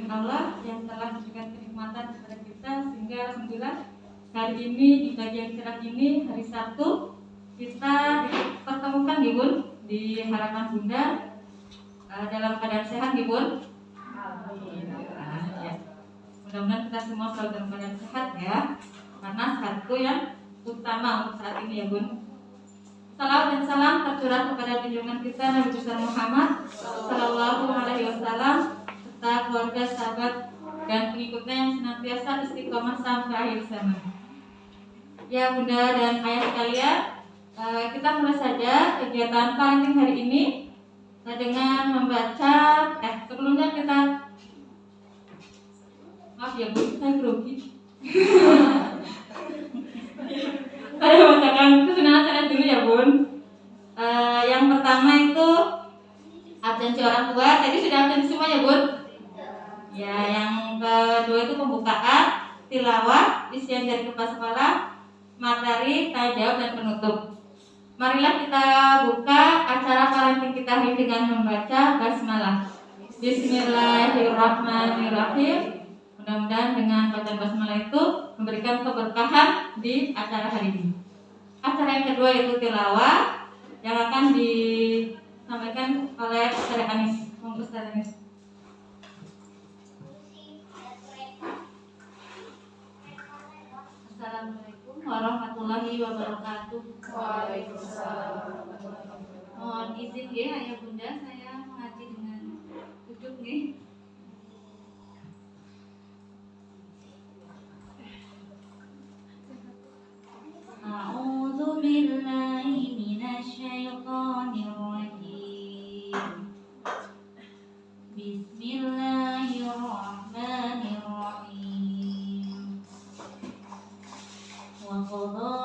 alamin Allah yang telah memberikan kenikmatan kepada kita sehingga alhamdulillah hari ini di kajian cerah ini hari Sabtu kita dipertemukan di Bun di harapan Bunda dalam keadaan sehat di Bun. Ya. Mudah-mudahan kita semua selalu dalam keadaan sehat ya, karena sehat itu yang utama untuk saat ini ya Bun. Salawat dan salam tercurah kepada junjungan kita Nabi besar Muhammad Sallallahu Alaihi Wasallam serta keluarga, sahabat dan pengikutnya yang senantiasa istiqomah sampai akhir zaman. Ya Bunda dan Ayah sekalian, kita mulai saja kegiatan parenting hari ini dengan membaca. Sebelumnya kita, maaf ya Bu, saya grogi. Saya bacakan kesenangan saya dulu ya Bun. Yang pertama itu absensi orang tua. Tadi sudah absensi semua ya Bun. Ya, yang kedua itu pembukaan, tilawah, isian dari kepala sekolah, materi, tanya jawab dan penutup. Marilah kita buka acara parenting kita hari ini dengan membaca basmalah. Bismillahirrahmanirrahim. Mudah-mudahan dengan bacaan basmalah itu memberikan keberkahan di acara hari ini. Acara yang kedua yaitu tilawah yang akan disampaikan oleh Ustaz Anis. Ustaz Anis. Assalamualaikum warahmatullahi wabarakatuh. Waalaikumsalam. Mohon izin ya Ayah Bunda, saya mengaji dengan duduk nih. A'udzu billahi minasyaitonir rajim. Bismillahirrahmanirrahim. Wa qadha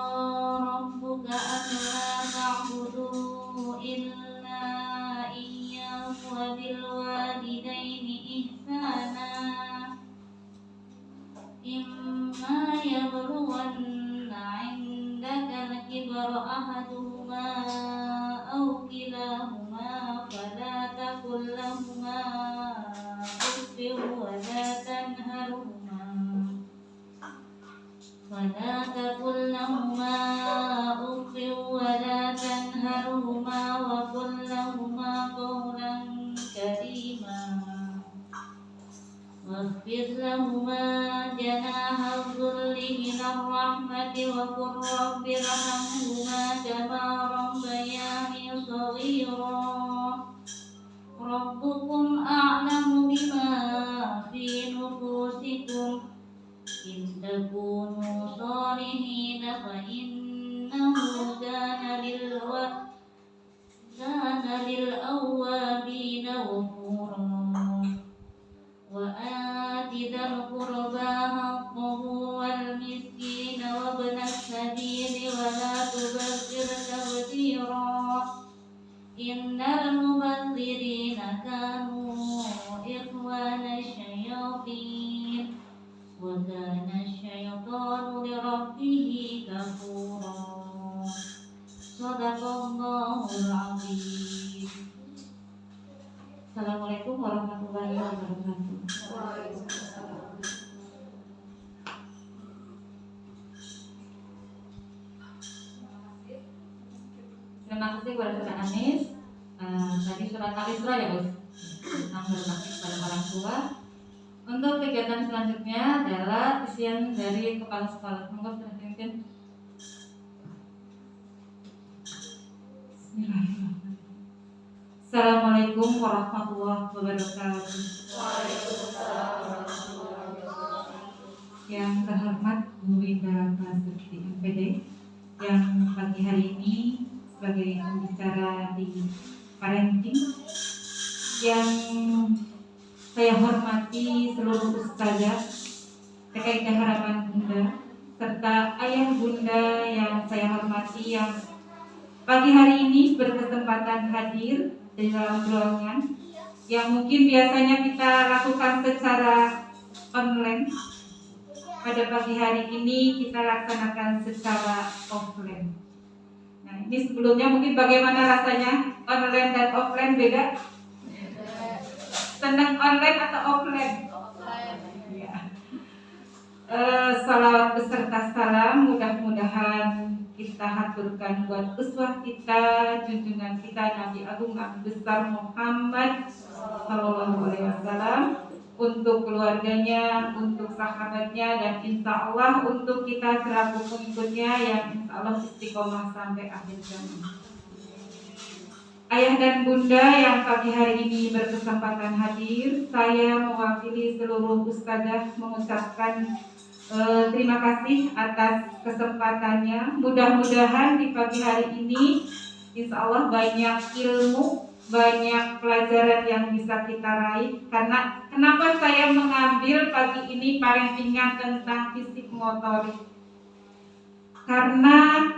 rabbuka alla ta'budu illa iyyahu wa bil walidaini ihsana. Imma yablughanna 'indaka al-kibara ahaduhuma aw kilahuma fala taqul lahumā uffin wa la tanharhumā wa qul lahumā qawlan karīmā. واخفض لهما جناح الذل من الرحمة وقل رب ارحمهما كما ربياني صغيرا. ربكم أعلم بما في نفوسكم إن تكونوا صالحين فإنه كان للأوابين غفورا. وآت ذا القربى حقه والمسكين وابن السبيل ولا تبذر تبذيرا إن المبذرين كانوا إخوان الشياطين وكان الشيطان لربه كفورا. صدق الله العظيم. Assalamualaikum warahmatullahi wabarakatuh. Terima kasih kepada Ustaz Anis. Tadi surat Al-Isra ya Bos, tentang berbakti kepada orang tua. Untuk kegiatan selanjutnya adalah isian dari kepala sekolah. Monggo Ustaz pimpin. Bismillahirrahmanirrahim. Assalamualaikum warahmatullahi wabarakatuh. Waalaikumsalam warahmatullahi wabarakatuh. Yang terhormat Bu Winda Prasetya MPD yang pagi hari ini sebagai pembicara di parenting, yang saya hormati seluruh ustazah TKIK Harapan Bunda serta ayah bunda yang saya hormati yang pagi hari ini berkesempatan hadir di dalam ruangan yang mungkin biasanya kita lakukan secara online. Pada pagi hari ini kita laksanakan secara offline. Nah, ini sebelumnya mungkin bagaimana rasanya online dan offline beda? Senang online atau offline? aturkan buat uswah kita, junjungan kita Nabi Agung Nabi Besar Muhammad Sallallahu Alaihi Wasallam, untuk keluarganya, untuk sahabatnya, dan insya Allah untuk kita selaku pengikutnya yang insya Allah istiqomah sampai akhir zaman. Ayah dan bunda yang pagi hari ini berkesempatan hadir, saya mewakili seluruh ustadzah mengucapkan terima kasih atas kesempatannya. Mudah-mudahan di pagi hari ini insya Allah banyak ilmu, banyak pelajaran yang bisa kita raih. Karena kenapa saya mengambil pagi ini parentingan tentang fisik motorik? Karena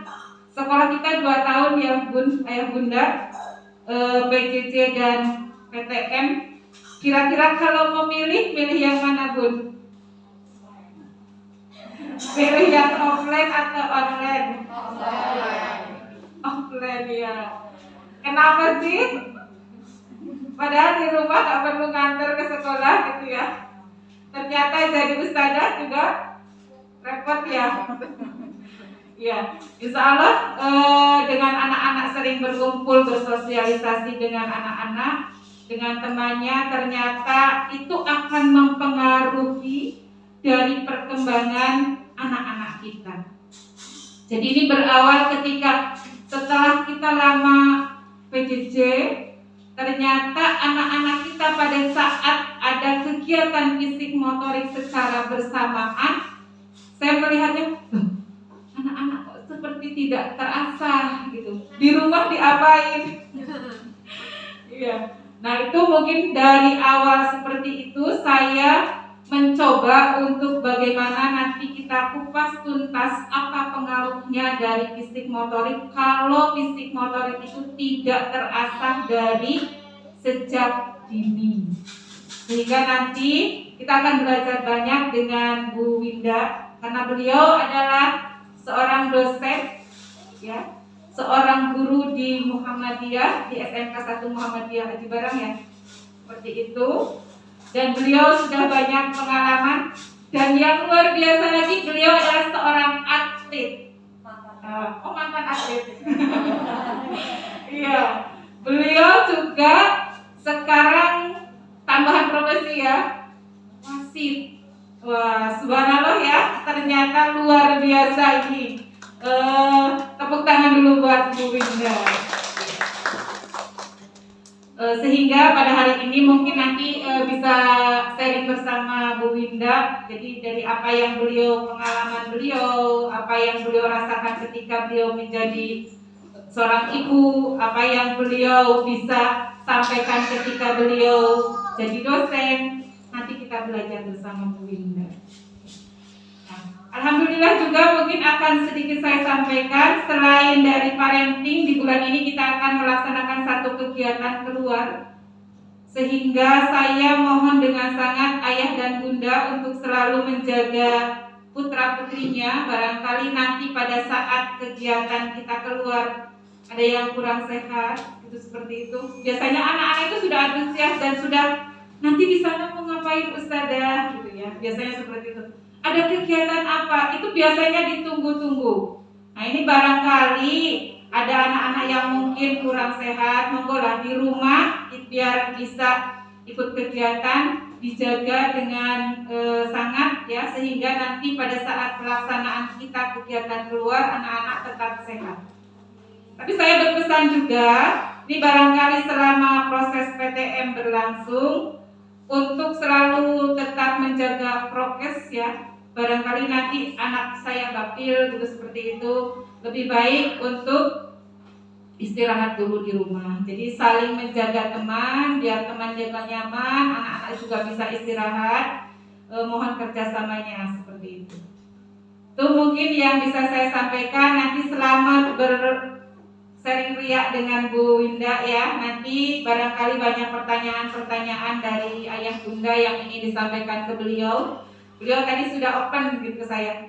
sekolah kita 2 tahun ya bun, ayah bunda, PJJ dan PTM. Kira-kira kalau memilih, pilih yang mana bun? Pilih yang offline atau online? Offline ya. Kenapa sih? Padahal di rumah gak perlu nganter ke sekolah gitu ya. Ternyata jadi ustadzah juga repot ya. Ya, insya Allah dengan anak-anak sering berkumpul, bersosialisasi dengan anak-anak, dengan temannya, ternyata itu akan mempengaruhi dari perkembangan anak-anak kita. Jadi ini berawal ketika setelah kita lama PJJ, ternyata anak-anak kita pada saat ada kegiatan fisik motorik secara bersamaan, saya melihatnya anak-anak kok seperti tidak terasah gitu. Di rumah diapain? Iya. Nah itu mungkin dari awal seperti itu saya mencoba untuk bagaimana nanti kita kupas tuntas apa pengaruhnya dari fisik motorik kalau fisik motorik itu tidak terasah dari sejak dini. Sehingga nanti kita akan belajar banyak dengan Bu Winda karena beliau adalah seorang dosen, ya, seorang guru di Muhammadiyah, di SMK 1 Muhammadiyah Haji Barang ya, seperti itu. Dan beliau sudah banyak pengalaman. Dan yang luar biasa lagi, beliau adalah seorang atlet. Mantan atlet. Iya, beliau juga sekarang tambahan profesi ya, wasit. Wah, subhanallah ya, ternyata luar biasa ini. Tepuk tangan dulu buat Bu Winda. Sehingga pada hari ini mungkin nanti bisa sharing bersama Bu Winda. Jadi dari apa yang pengalaman beliau, apa yang beliau rasakan ketika beliau menjadi seorang ibu, apa yang beliau bisa sampaikan ketika beliau jadi dosen. Nanti kita belajar bersama Bu Winda. Nah, alhamdulillah juga mungkin akan sedikit saya sampaikan. Selain dari parenting, di bulan ini kita akan melaksanakan satu kegiatan keluar. Sehingga saya mohon dengan sangat ayah dan bunda untuk selalu menjaga putra putrinya. Barangkali nanti pada saat kegiatan kita keluar ada yang kurang sehat, itu seperti itu. Biasanya anak-anak itu sudah antusias dan sudah nanti di sana mau ngapain ustadzah gitu ya. Biasanya seperti itu. Ada kegiatan apa? Itu biasanya ditunggu-tunggu. Nah, ini barangkali ada anak-anak yang mungkin kurang sehat, monggolah di rumah biar bisa ikut kegiatan, dijaga dengan sangat ya, sehingga nanti pada saat pelaksanaan kita kegiatan keluar anak-anak tetap sehat. Tapi saya berpesan juga, ini barangkali selama proses PTM berlangsung, untuk selalu tetap menjaga prokes ya. Barangkali nanti anak saya gapil gitu seperti itu, lebih baik untuk istirahat dulu di rumah. Jadi saling menjaga teman, biar teman jaga nyaman, anak-anak juga bisa istirahat. Mohon kerjasamanya seperti itu. Itu mungkin yang bisa saya sampaikan. Nanti selama sharing riak dengan Bu Winda ya, nanti barangkali banyak pertanyaan-pertanyaan dari ayah bunda yang ingin disampaikan ke beliau. Beliau tadi sudah open gitu ke saya.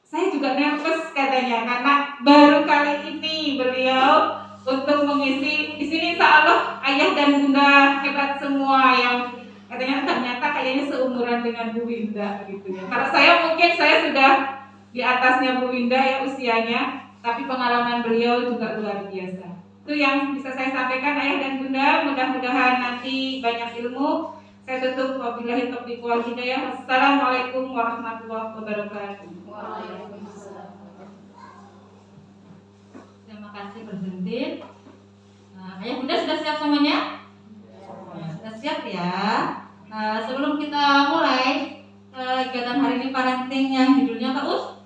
Saya juga nervous katanya karena baru kali ini beliau untuk mengisi di sini. Insya Allah ayah dan bunda hebat semua yang katanya ternyata kayaknya seumuran dengan Bu Winda gitu ya. Karena saya mungkin saya sudah di atasnya Bu Winda ya usianya. tapi pengalaman beliau juga luar biasa. Itu yang bisa saya sampaikan ayah dan bunda. Mudah-mudahan nanti banyak ilmu. Saya tutup wabillahi taufiq wal hidayah. Wassalamualaikum warahmatullahi wabarakatuh. Waalaikumsalam. Terima kasih bersentin. Ayah bunda sudah siap semuanya? Sudah siap ya. Sebelum kita mulai kegiatan hari ini parenting yang judulnya apa, Us?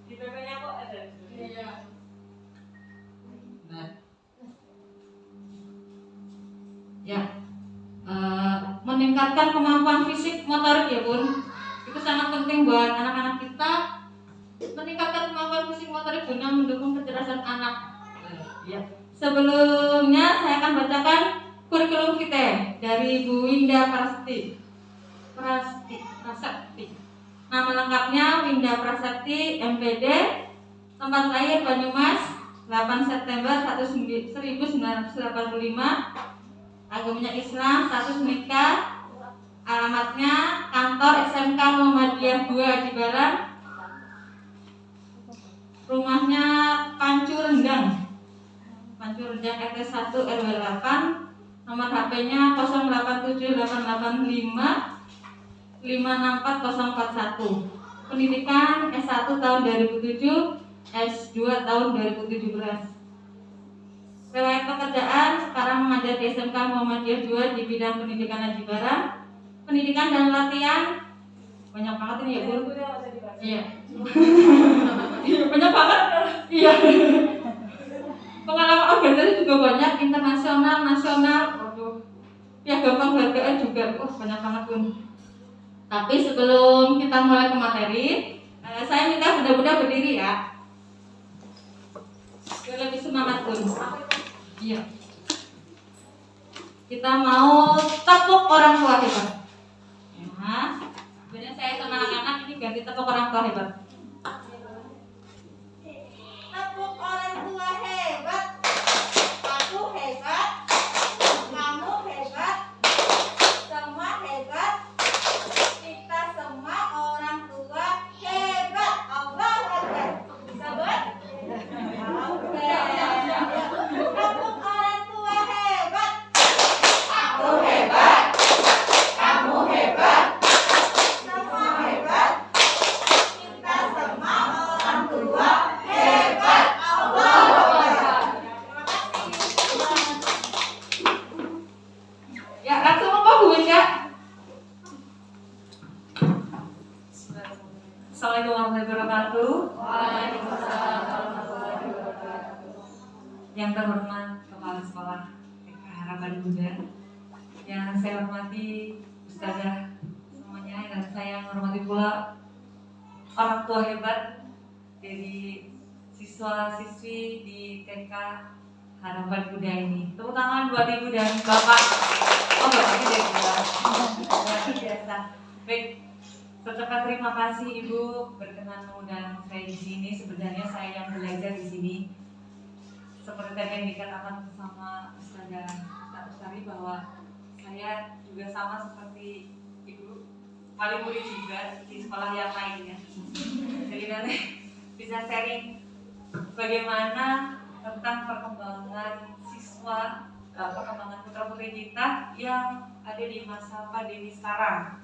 Di PP-nya kok ada? Ya, meningkatkan kemampuan fisik motorik ya bun. Itu sangat penting buat anak-anak kita. Meningkatkan kemampuan fisik motorik guna mendukung kecerdasan anak. Ya. Sebelumnya saya akan bacakan kurikulum kita dari Bu Winda Prasakti. Nama lengkapnya Winda Prasakti, MPD, tempat lahir Banyumas, 8 September 1985, agamanya Islam, status menikah, alamatnya kantor SMK Muhammadiyah 2 Cibaran, rumahnya Pancu Rendang RT 1 RW 8, nomor HP-nya 087885 564041. Pendidikan S1 tahun 2007, S2 tahun 2017. Riwayat pekerjaan sekarang mengajar di SMK Muhammadiyah 2 di bidang pendidikan Haji Barang. Pendidikan dan latihan banyak banget ini ya Bu. Iya. Banyak banget. Iya. Pengalaman organisasi juga banyak, internasional, nasional. Piagam penghargaan juga. Banyak banget Bun. Tapi sebelum kita mulai ke materi, saya minta bunda-bunda berdiri ya. Biar lebih semangat Bun. Iya. Kita mau tepuk orang tua hebat. Ya. Sebenarnya saya sama anak-anak ini ganti tepuk orang tua hebat. Tepuk orang tua hebat. Aku hebat. Kamu hebat. Semua hebat. Kita semua orang tua hebat. Allahu Akbar. Bisa buat? Tepuk orang tua hebat. Aku hebat. Kamu hebat. Semua hebat. Kita semua orang tua hebat. Allahu Akbar. Terima kasih. Ya, langsung apa Bu Winda? Assalamualaikum warahmatullahi wabarakatuh. Waalaikumsalam warahmatullahi wabarakatuh. Yang terhormat Kepala Sekolah TK Harapan Bunda, yang saya hormati Ustazah semuanya, dan saya menghormati pula orang tua hebat dari siswa-siswi di TK Harapan Bunda ini. Tepuk tangan buat Ibu dan Bapak. Oh, bapaknya dari luar. Luar biasa. Baik. Setelah terima kasih Ibu berkenan mengundang saya di sini. Sebenarnya saya yang belajar di sini. Seperti tadi yang dikatakan bersama Ustazah Ustari bahwa saya juga sama seperti Ibu, paling murid juga di sekolah yang lainnya. Jadi nanti bisa sharing bagaimana tentang perkembangan siswa, perkembangan putra-putri kita yang ada di masa pandemi sekarang.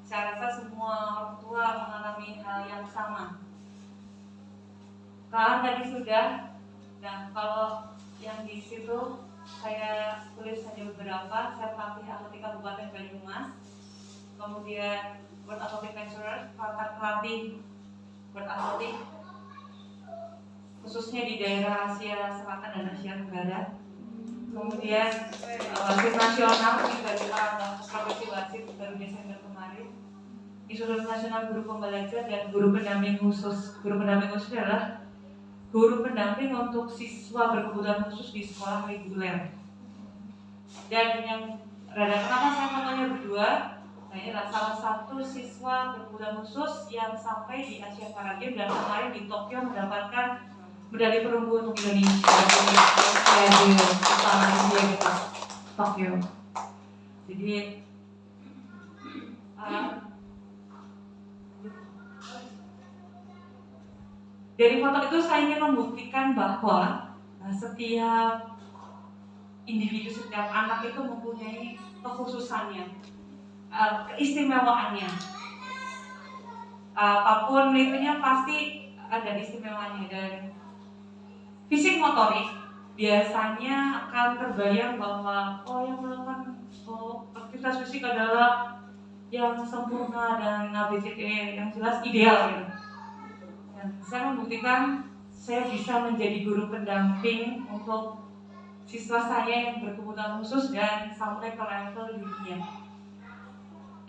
Saya rasa semua orang tua mengalami hal yang sama. Kalian tadi sudah, dan kalau yang di situ saya tulis saja beberapa. Saya pelatih atletik Kabupaten Banyumas, kemudian World Athletic Venturers, pelatih World Athletic khususnya di daerah Asia Selatan dan Asia Tenggara. Kemudian wasit nasional dari profesi wasit baru Desember kemarin. Institut Nasional Guru Pembelajar dan Guru Pendamping Khusus. Guru Pendamping khusus adalah guru pendamping untuk siswa berkebutuhan khusus di sekolah reguler. Dan yang rada kenapa saya ngomongnya berdua, saya adalah salah satu siswa berkebutuhan khusus yang sampai di Asia Para Games dan kemarin di Tokyo mendapatkan medali perunggu untuk Indonesia di Tokyo. Jadi Dari foto itu saya ingin membuktikan bahwa setiap individu, setiap anak itu mempunyai kekhususannya, keistimewaannya. Apapun itunya pasti ada istimewaannya. Dan fisik motorik biasanya akan terbayang bahwa yang melakukan aktivitas fisik adalah yang sempurna dan ABCD yang jelas ideal gitu. Dan saya membuktikan saya bisa menjadi guru pendamping untuk siswa saya yang berkebutuhan khusus dan sampai ke level dunia.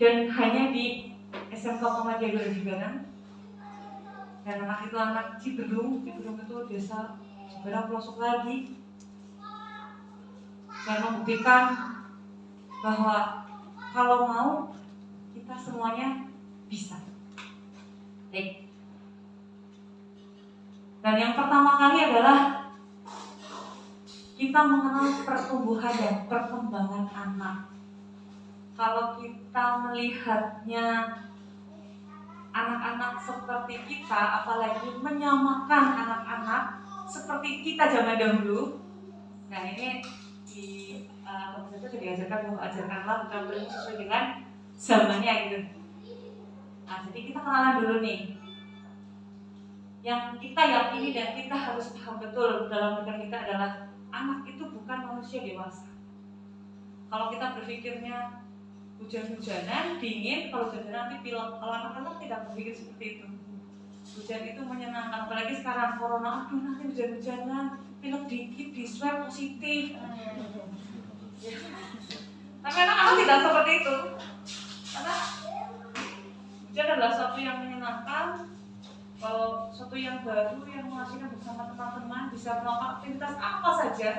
Dan hanya di SMK Muhammadiyah Ciberang. Dan anak itu anak Ciberung itu desa Ciberang pelosok lagi. Saya membuktikan bahwa kalau mau kita semuanya bisa. Baik. Dan yang pertama kali adalah kita mengenal pertumbuhan dan perkembangan anak. Kalau kita melihatnya anak-anak seperti kita, apalagi menyamakan anak-anak seperti kita zaman dahulu. Nah ini di itu sudah diajarkan bahwa ajarkanlah bukan sesuai dengan zamannya gitu. Nah jadi kita kenalan dulu nih. Yang kita yakini dan kita harus paham betul dalam pikiran kita adalah anak itu bukan manusia dewasa. Kalau kita berpikirnya hujan-hujanan, dingin, kalau hujan nanti pilek. Kalau anak-anak tidak berpikir seperti itu. Hujan itu menyenangkan, apalagi sekarang corona, aduh nanti hujan-hujanan, pilek dikit, di swab positif. Tapi anak-anak tidak seperti itu. Karena hujan adalah sesuatu yang menyenangkan. Kalau sesuatu yang baru yang menghasilkan bersama teman-teman bisa melakukan aktivitas apa saja.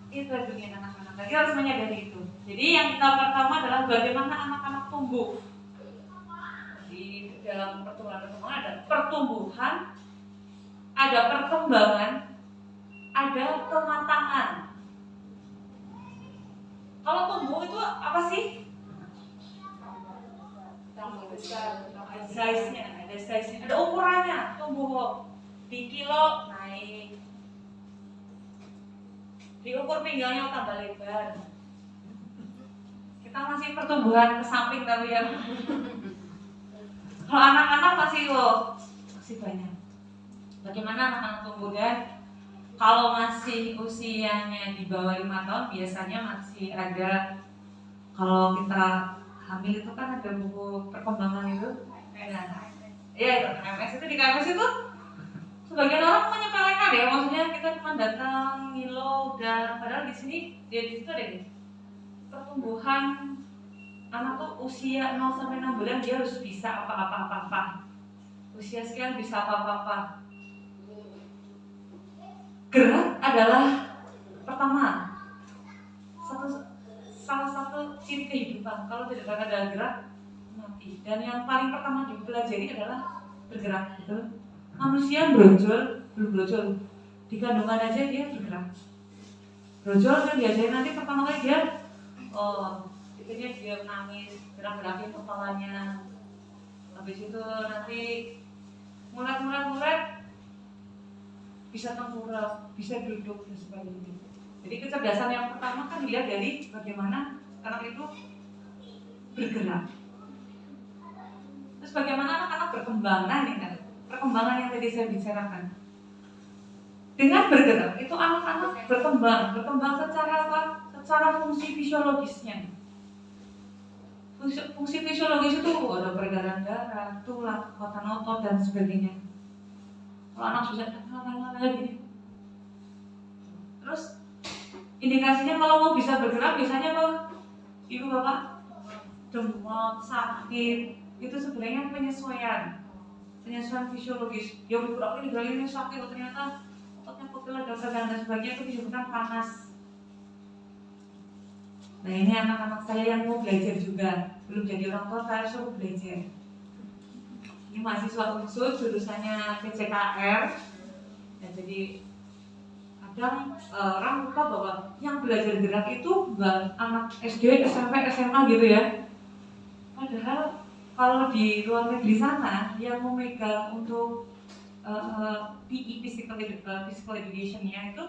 Itu dunia anak-anak. Jadi harus menyadari itu. Jadi yang kita pertama adalah bagaimana anak-anak tumbuh. Di dalam pertumbuhan ada pertumbuhan, ada perkembangan, ada kematangan. Kalau tumbuh itu apa sih? Ada size-nya, ada ukurannya. Tumbuh di kilo naik, diukur pinggangnya tambah lebar. Kita masih pertumbuhan ke samping tapi ya. Kalau anak-anak masih banyak. Bagaimana anak-anak tumbuh? Dan kalau masih usianya di bawah 5 tahun biasanya masih ada, kalau kita hamil itu kan ada buku perkembangan itu. Nah, ya itu KMS itu, di KMS itu sebagian orang menyepelekan ya, maksudnya kita cuma datang ngilu dan padahal di sini di situ ada nih pertumbuhan anak tuh usia 0 sampai 6 bulan dia harus bisa apa-apa. Usia sekian bisa apa-apa. Gerak adalah pertama salah satu ciri kehidupan. Kalau tidak ada gerak mati. Dan yang paling pertama dipelajari adalah bergerak. Gitu. Manusia belum brojol. Di kandungan aja dia bergerak. Brojol kan diajarin nanti pertama kali dia dia menangis, gerak-gerakin kepalanya. Habis itu nanti mulet bisa tengkurap, bisa duduk dan sebagainya. Jadi kecerdasan yang pertama kan dilihat dari bagaimana anak itu bergerak. Terus bagaimana anak-anak berkembang. Nah ini kan perkembangan yang tadi saya bicarakan. Dengan bergerak itu anak-anak berkembang secara apa? Secara fungsi fisiologisnya. Fungsi fisiologis itu ada peredaran darah, tulang, kekuatan otot dan sebagainya. Kalau anak sudah gini. Terus indikasinya kalau mau bisa bergerak biasanya apa? Ibu bapak demam, sakit, itu sebenarnya penyesuaian fisiologis. Ya bergerak ini sakit, ternyata ototnya pegel dan sebagainya, itu disebutkan panas. Nah ini anak-anak saya yang mau belajar juga, belum jadi orang tua, saya suruh belajar. Ini mahasiswa khusus jurusannya PCKR. Dan jadi kadang orang lupa bahwa yang belajar gerak itu bukan anak SD, SMP, SMA gitu ya. Padahal kalau di luar negeri sana yang memegang untuk PE physical education-nya itu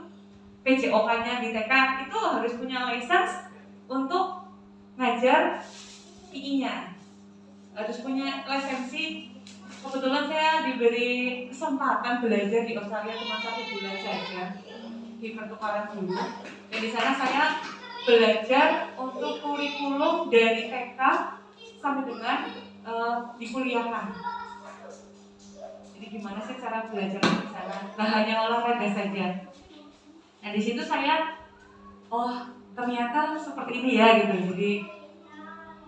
PJOK-nya di TK itu harus punya license untuk ngajar PE-nya, harus punya lisensi. Kebetulan saya diberi kesempatan belajar di Australia cuma 1 bulan saja di pertukaran dulu. Dan di sana saya belajar untuk kurikulum dari TK sampai dengan di kuliahan. Jadi gimana sih cara belajar di sana? Nah, hanya olahraga saja. Nah di situ saya, oh ternyata seperti ini ya gitu. Jadi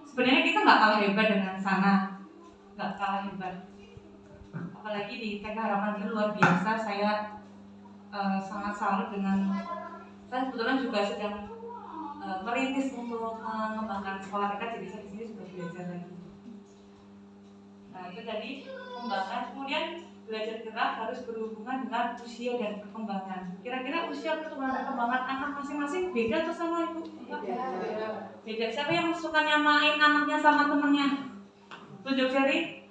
sebenarnya kita nggak kalah hebat dengan sana, nggak kalah hebat. Apalagi di TK Harapan itu luar biasa. Saya sangat salut dengan, saya kebetulan juga sedang merintis untuk mengembangkan sekolah TK, jadi saya di sini sudah belajar lagi. Nah itu tadi pengembangan, kemudian belajar gerak harus berhubungan dengan usia dan perkembangan. Kira-kira usia perkembangan anak masing-masing beda atau sama ibu? Beda. Siapa yang suka nyamain anaknya sama temannya? Tunjuk jari.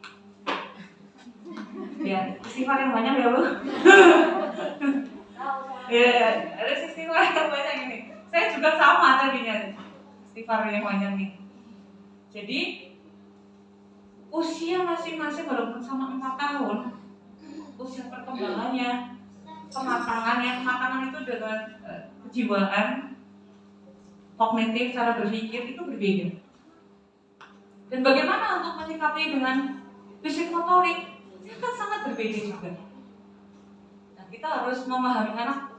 Ya, istighfar yang banyak ya bu. Ya, ada istighfar yang banyak ini. Saya juga sama tadinya, istighfar yang banyak nih. Jadi usia masing-masing walaupun sama 4 tahun, usia perkembangannya, kematangan itu dengan kejiwaan, kognitif, cara berpikir itu berbeda. Dan bagaimana untuk menyikapi dengan fisik motorik? Itu kan sangat berbeda juga. Nah, kita harus memahami anak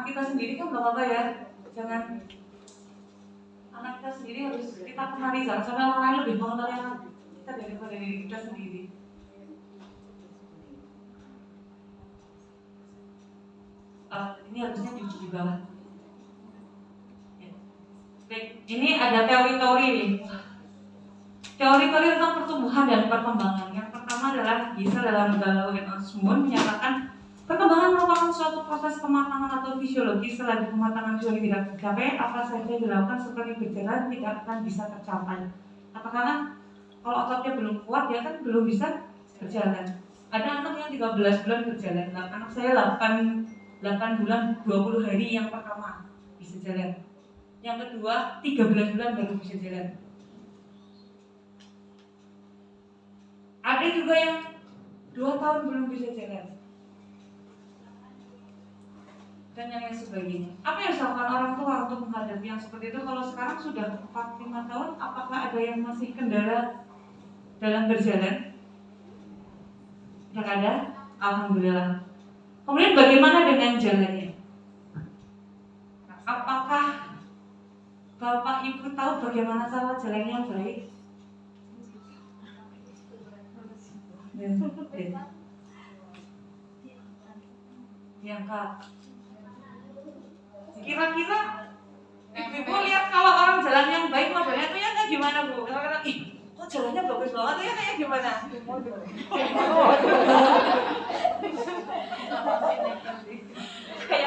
kita sendiri kan nggak apa-apa ya, jangan anak kita sendiri harus kita kenali, jangan sampai orang lain lebih mengenal anak kita daripada diri kita sendiri. Ini harusnya di bawah. Ya. Baik, ini ada teori-teori nih. Teori-teori tentang pertumbuhan dan perkembangan. Yang pertama adalah Giesel dalam Gallo et al. Menyatakan perkembangan merupakan suatu proses kematangan atau fisiologi. Setelah kematangan fisiologi tidak tercapai, apa saja yang dilakukan seperti berjalan tidak akan bisa tercapai. Katakanlah kalau ototnya belum kuat, dia kan belum bisa berjalan. Ada anak yang 13 bulan berjalan. Nah, anak saya 8 bulan 20 hari yang pertama bisa jalan. Yang kedua 13 bulan baru bisa jalan. Ada juga yang 2 tahun belum bisa jalan. Dan yang sebagainya. Apa yang dilakukan orang tua untuk menghadapi yang seperti itu? Kalau sekarang sudah 4-5 tahun, apakah ada yang masih kendala dalam berjalan? Tidak ada? Alhamdulillah. Kemudian bagaimana dengan jalannya? Nah, apakah Bapak Ibu tahu bagaimana cara jalan yang baik? Diangkat. Kira-kira Ibu lihat kalau orang jalan yang baik modelnya tuh ya kayak gimana Bu? Kira-kira kok jalannya bagus banget ya kayak gimana? Kayak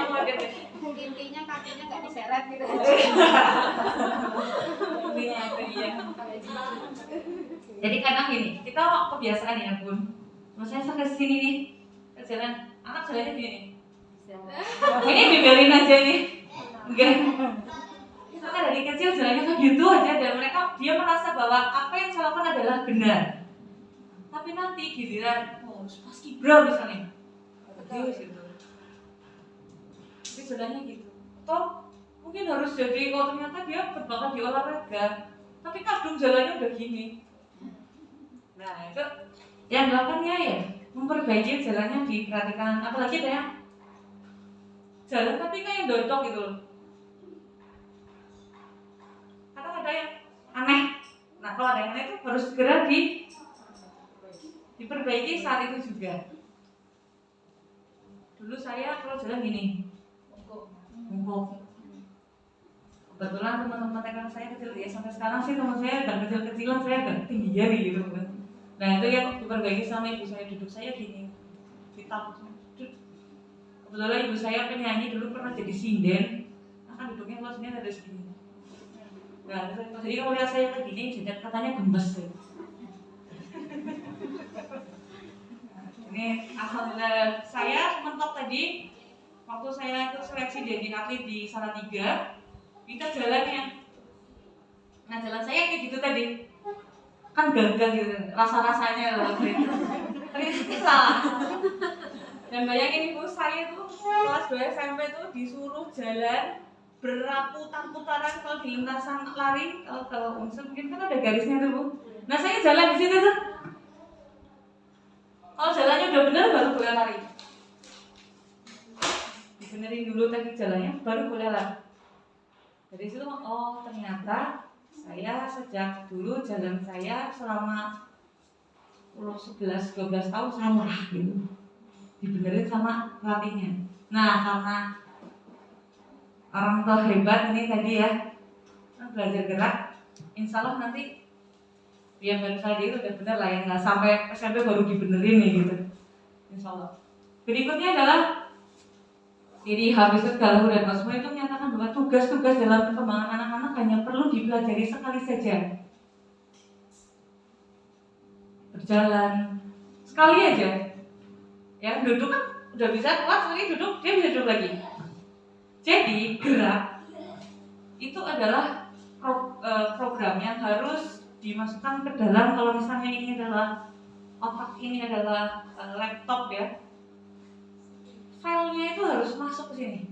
model. Intinya kakinya nggak diseret gitu. Iya. Jadi kadang gini, kita kebiasaan ya Bun. Maksudnya saya kesini nih, ke jalan, anak jalannya gini. Ini dibiarin aja nih. Enggak. Kita kan dari kecil jalannya kan gitu aja dan dia merasa bahwa apa yang saya lakukan adalah benar. Tapi nanti giliran pas kibra misalnya, gitu. Tapi jalannya gitu. Toh mungkin harus jadi kalau ternyata dia berbakat di olahraga, tapi kadung jalannya udah gini. Nah itu yang dilakukannya ya memperbaiki jalannya, diperhatikan. Apalagi ada yang jalan tapi kayak dodok gitu loh. Kadang ada yang aneh. Nah kalau ada yang aneh itu harus segera diperbaiki saat itu juga. Dulu saya kalau jalan gini, bungkuk. Kebetulan teman-teman TK saya kecil ya, sampai sekarang sih teman saya agak kecil-kecilan, saya agak tinggian gitu kan. Nah itu yang diperbaiki sama ibu saya, duduk saya gini, ditap. Kebetulan Kebetulan ibu saya penyanyi dulu pernah jadi sinden, kan duduknya kalau sinden ada segini. Nah, jadi kalau lihat saya kayak gini, jadi katanya gemes ya. Ini alhamdulillah saya mentok tadi waktu saya itu seleksi jadi atlet di Salatiga, kita jalannya. Nah jalan saya kayak gitu tadi, kan gagal gitu, rasa-rasanya loh waktu itu. Ternyata salah. Dan bayangin ibu saya tuh kelas 2 SMP tuh disuruh jalan berputaran kalau di lintasan lari, kalau unsur mungkin kan ada garisnya tuh bu. Nah saya jalan di situ tuh. Kalau jalannya udah benar baru boleh lari. Dibenerin dulu tadi jalannya baru boleh lari. Dari situ oh ternyata saya sejak dulu jalan saya selama 11-12 tahun salah gitu. Dibenerin sama pelatihnya. Nah karena orang tua hebat ini tadi ya belajar gerak, insya Allah nanti yang baru saja itu udah bener lah ya, nggak sampai SMP baru dibenerin nih gitu, insya Allah. Berikutnya adalah jadi habis itu Galuh dan Osmo itu menyatakan bahwa tugas-tugas dalam perkembangan anak-anak hanya perlu dipelajari sekali saja, berjalan sekali aja, ya duduk kan udah bisa kuat sekali duduk dia bisa duduk lagi. Jadi gerak itu adalah program yang harus dimasukkan ke dalam, kalau misalnya ini adalah otak, ini adalah laptop ya, filenya itu harus masuk ke sini.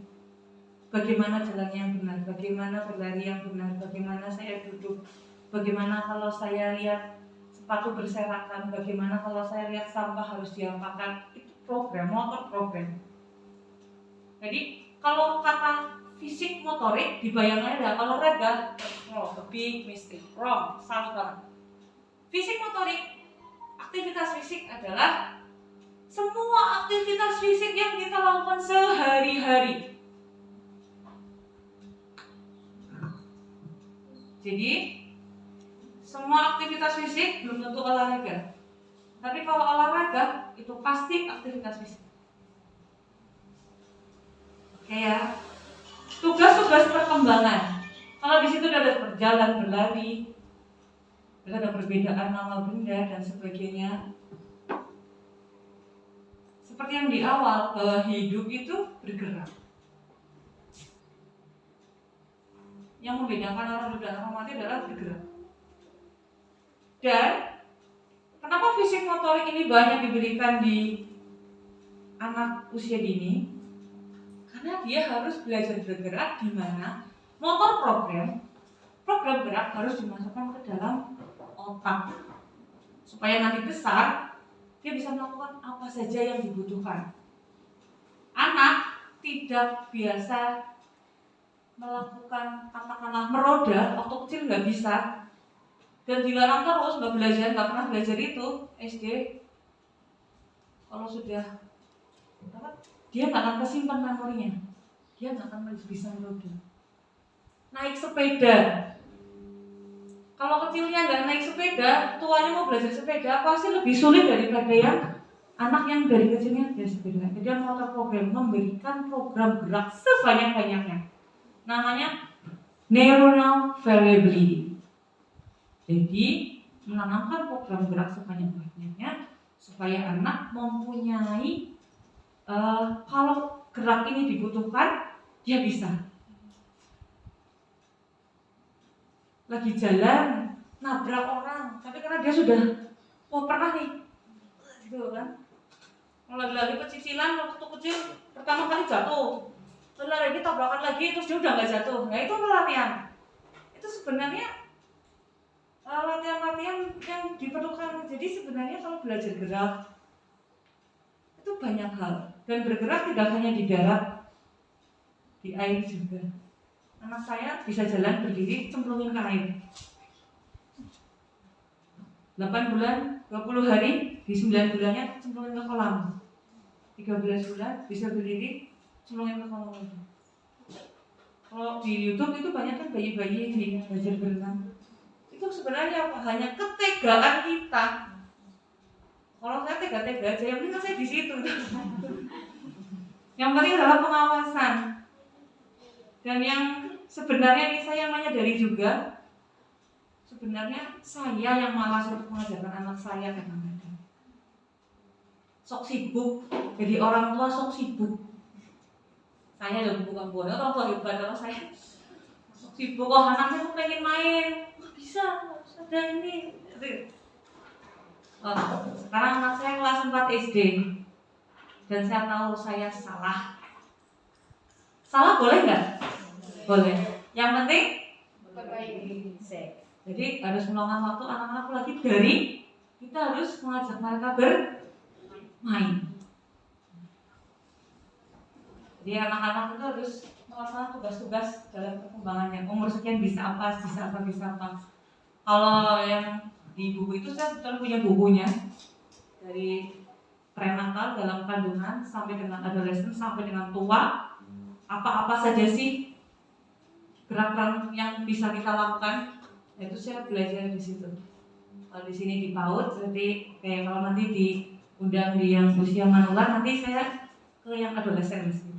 Bagaimana jalan yang benar, bagaimana berlari yang benar, bagaimana saya duduk, bagaimana kalau saya lihat sepatu berserakan, bagaimana kalau saya lihat sampah harus diapakan. Itu program, motor program. Jadi kalau kata fisik motorik dibayangkan ada olahraga, a big mistake, wrong, salah banget. Fisik motorik, aktivitas fisik adalah semua aktivitas fisik yang kita lakukan sehari-hari. Jadi semua aktivitas fisik belum tentu olahraga, tapi kalau olahraga itu pasti aktivitas fisik. Oke ya. Tugas-tugas perkembangan. Kalau di situ ada berjalan, berlari, ada perbedaan nama benda dan sebagainya. Seperti yang di awal, bahwa hidup itu bergerak. Yang membedakan orang hidup dan orang mati adalah bergerak. Dan kenapa fisik motorik ini banyak diberikan di anak usia dini? Karena dia harus belajar bergerak, di mana motor program gerak harus dimasukkan ke dalam otak supaya nanti besar dia bisa melakukan apa saja yang dibutuhkan. Anak tidak biasa melakukan katakanlah meroda, waktu kecil nggak bisa dan dilarang terus, nggak pernah belajar itu SD. Kalau sudah dia nggak akan kesimpan memorinya, dia nggak akan bisa meroda. Naik sepeda, kalau kecilnya nggak naik sepeda, tuanya mau belajar sepeda pasti lebih sulit daripada yang anak yang dari kecilnya belajar sepeda. Jadi motor program memberikan program gerak sebanyak-banyaknya, namanya neuronal variability. Jadi menanamkan program gerak sebanyak-banyaknya supaya anak mempunyai kalau gerak ini dibutuhkan, dia bisa. Lagi jalan, nabrak orang, tapi karena dia sudah pernah nih, gitu kan. Kalau lagi pecicilan, waktu kecil pertama kali jatuh, terus lagi tabrakan lagi, terus dia udah nggak jatuh. Nah itu latihan. Itu sebenarnya latihan-latihan yang diperlukan. Jadi sebenarnya kalau belajar gerak itu banyak hal. Dan bergerak tidak hanya di darat, di air juga. Anak saya bisa jalan berdiri cemplungin ke air. 8 bulan, 20 hari, di 9 bulannya cemplungin ke kolam. 13 bulan bisa berdiri cemplungin ke kolam lagi. Kalau di YouTube itu banyak kan bayi-bayi di belajar berenang. Itu sebenarnya apa? Hanya ketegaan kita. Kalau saya tega-tega aja, yang penting saya di situ. Yang penting adalah pengawasan. Dan yang sebenarnya ini saya menyadari juga, sebenarnya saya yang malas untuk mengajarkan anak saya kadang-kadang. Sok sibuk, jadi orang tua sok sibuk. Saya loh bukan orang tua hebat, kalau saya sok sibuk. Oh, anaknya tuh pengen main, nggak bisa ada ini. Oh, sekarang anak saya kelas 4 SD dan saya tahu saya salah. Salah boleh nggak? Boleh. Yang penting Perbaiki. jadi harus meluangkan waktu anak-anak lagi dari kita harus mengajak mereka bermain. Jadi anak-anak itu harus melaksanakan tugas-tugas dalam perkembangannya. Umur sekian bisa apa. Kalau yang di buku itu saya sebetulnya punya bukunya dari prenatal dalam kandungan sampai dengan adolescent sampai dengan tua. Apa-apa saja sih gerak-gerak yang bisa kita lakukan, itu saya belajar di situ. Kalau di sini di PAUD, berarti kayak kalau nanti diundang di yang usia manual, nanti saya ke yang adolesen gitu.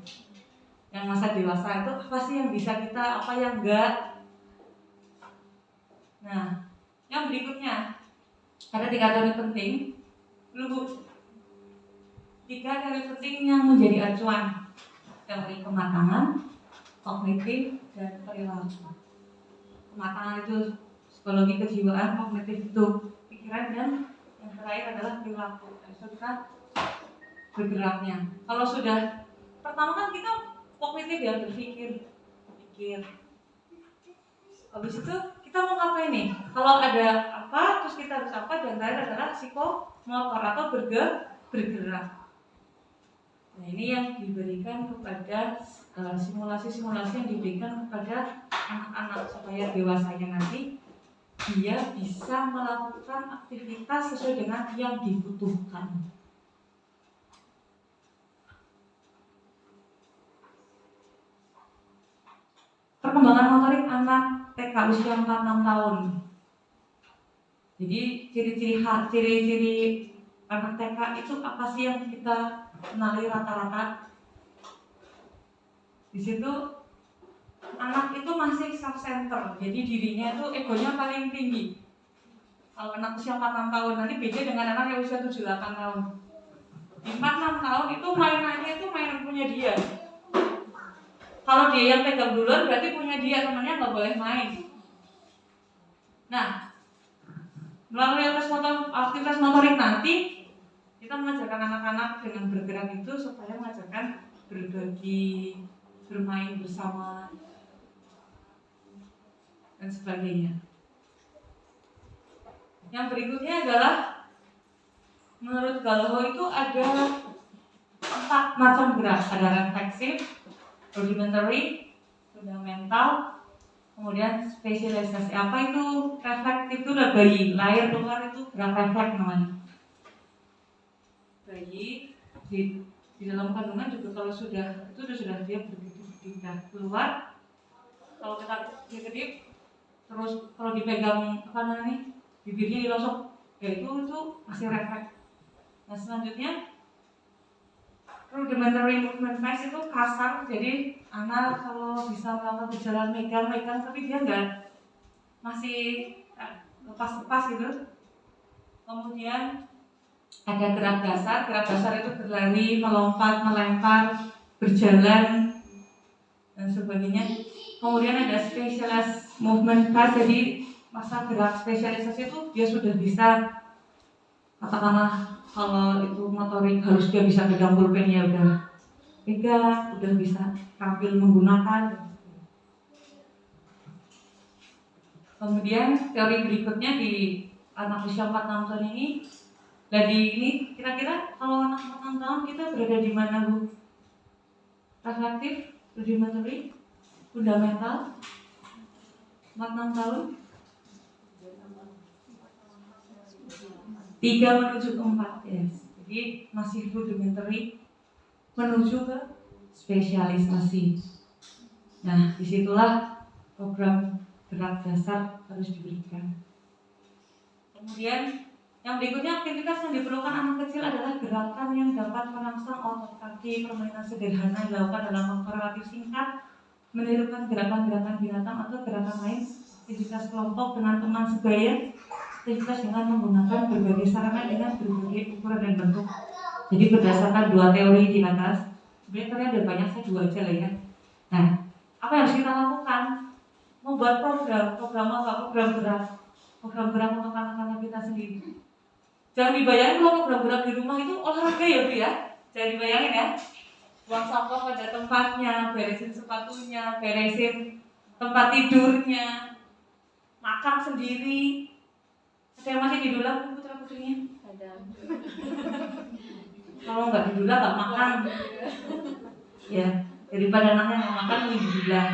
Yang masa dewasa itu apa sih yang bisa kita, apa yang enggak. Nah, yang berikutnya ada 3 teori penting. Dulu 3 teori penting yang menjadi acuan. Teori kematangan, kognitif, dan perilaku. Kematangan itu psikologi kejiwaan, kognitif itu pikiran, dan yang terakhir adalah perilaku. Kita bergeraknya. Kalau sudah pertama kan kita kognitif ya, berpikir. Habis itu kita mau ngapain nih? Kalau ada apa, terus kita harus apa, dan terakhir adalah psikomotor atau bergerak. Nah, ini yang diberikan kepada simulasi-simulasi yang diberikan kepada anak-anak supaya dewasanya nanti dia bisa melakukan aktivitas sesuai dengan yang dibutuhkan. Perkembangan motorik anak TK usia 4-6 tahun. Jadi ciri-ciri anak TK itu apa sih yang kita kenali rata-rata? Di situ anak itu masih self-center, jadi dirinya itu egonya paling tinggi. Kalau anak usia 4-6 tahun nanti beda dengan anak yang usia 7-8 tahun. Di 4-6 tahun itu mainannya itu mainan punya dia. Kalau dia yang pegang duluan berarti punya dia, temannya nggak boleh main. Nah, melalui aktivitas motorik nanti kita mengajarkan anak-anak dengan bergerak itu supaya mengajarkan berbagi, bermain bersama, dan sebagainya. Yang berikutnya adalah menurut Gallagher itu ada 4 macam gerak. Ada refleksif, rudimentary, fundamental, kemudian spesialisasi. Apa itu reflektif? Itu udah bayi lahir keluar itu gerak refleks namanya. Bayi di dalam kandungan juga kalau sudah dia begitu keluar, kalau kita kedip terus kalau dipegang apa namanya bibirnya dilosok, ya itu masih refleks. Nah selanjutnya rudimentary movement phase itu kasar, jadi anak kalau bisa melakukan berjalan megang tapi dia enggak masih lepas gitu. Kemudian ada gerak dasar itu berlari, melompat, melempar, berjalan dan sebagainya. Kemudian ada specialized movement phase, jadi masa gerak spesialisasi itu dia sudah bisa, katakanlah kalau itu motorik harus dia bisa pegang pulpen, ya udah pegang, udah bisa tampil menggunakan. Kemudian teori berikutnya di anak usia 4-6 tahun ini. Jadi ini kira-kira kalau anak 4-6 tahun kita berada di mana, Bu? Reflektif, rudimentary, fundamental, 4-6 tahun 3 menuju ke 4, yes. Jadi masih rudimentary menuju ke spesialisasi. Nah, disitulah program gerak dasar harus diberikan. Kemudian Yang berikutnya, aktivitas yang diperlukan anak kecil adalah gerakan yang dapat merangsang otot kaki. Permainan sederhana dilakukan dalam waktu relatif singkat, menirukan gerakan-gerakan binatang atau gerakan lain. Aktivitas kelompok dengan teman sebaya, aktivitas dengan menggunakan berbagai sarana dengan berbagai ukuran dan bentuk. Jadi berdasarkan dua teori di atas, sebenarnya ada banyak, saya dua aja lah ya. Nah, apa yang harus kita lakukan? Membuat program gerak untuk anak-anak kita sendiri. Jangan dibayangin kalau program gerak di rumah itu olahraga ya Bu ya. Jangan dibayangin ya. Buang sampah pada tempatnya, beresin sepatunya, beresin tempat tidurnya, makan sendiri. Ada yang masih didulang putra putrinya? Ada. Kalau nggak didulang nggak makan. Ya, daripada anaknya nggak makan lebih didulang.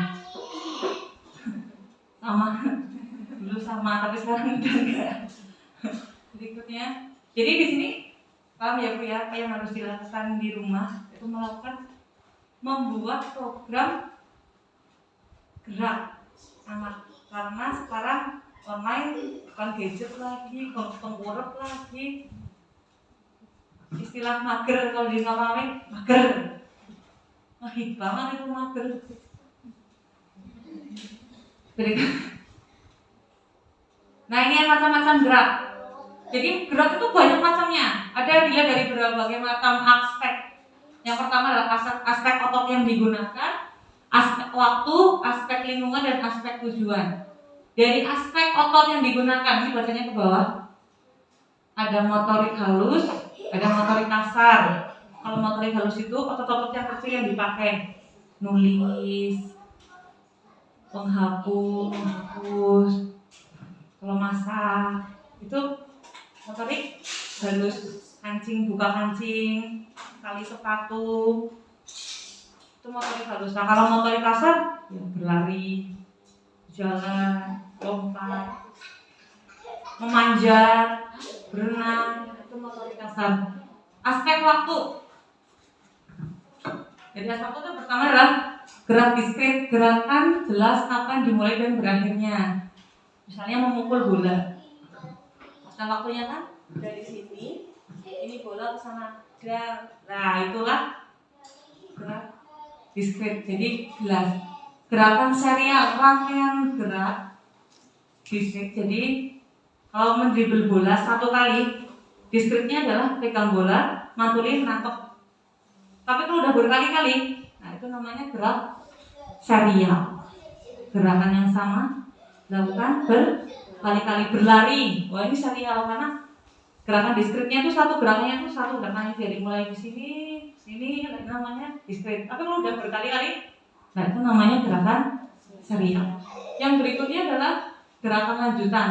Sama, dulu sama tapi sekarang udah enggak. Berikutnya, jadi di sini paham ya Bu ya, apa yang harus dilakukan di rumah itu membuat program gerak anak, karena sekarang online bukan gadget lagi, pengurep lagi, istilah mager kalau di ngomongin mager, mahit banget itu mager. Nah ini macam-macam gerak. Jadi gerak itu banyak macamnya. Ada dilihat dari berbagai macam aspek. Yang pertama adalah aspek otot yang digunakan, aspek waktu, aspek lingkungan, dan aspek tujuan. Dari aspek otot yang digunakan, ini bacanya ke bawah. Ada motorik halus, ada motorik kasar. Kalau motorik halus itu otot-otot yang kecil yang dipakai, nulis, menghapus, kalau masak, itu motorik halus, kancing, buka kancing, tali sepatu, itu motorik halus. Nah kalau motorik kasar, ya berlari, jalan, lompat, memanjat, berenang, itu motorik kasar. Aspek waktu. Jadi aspek waktu itu pertama adalah gerak diskret, gerakan jelas kapan dimulai dan berakhirnya. Misalnya memukul bola. Masa waktunya kan dari sini, ini bola ke sana. Nah, itulah gerak diskret. Jadi jelas. Gerakan serial, rangkaian gerak diskret. Jadi kalau mendribble bola satu kali, diskretnya adalah pegang bola, mantulin, nangkep. Tapi kalau udah berkali-kali, nah itu namanya gerak serial. Gerakan yang sama lakukan berkali-kali. Berlari, wah ini serial karena gerakan diskretnya itu satu gerakannya itu satu gerakannya dari mulai di sini namanya diskret. Tapi kalau udah berkali-kali, nah itu namanya gerakan serial. Yang berikutnya adalah gerakan lanjutan.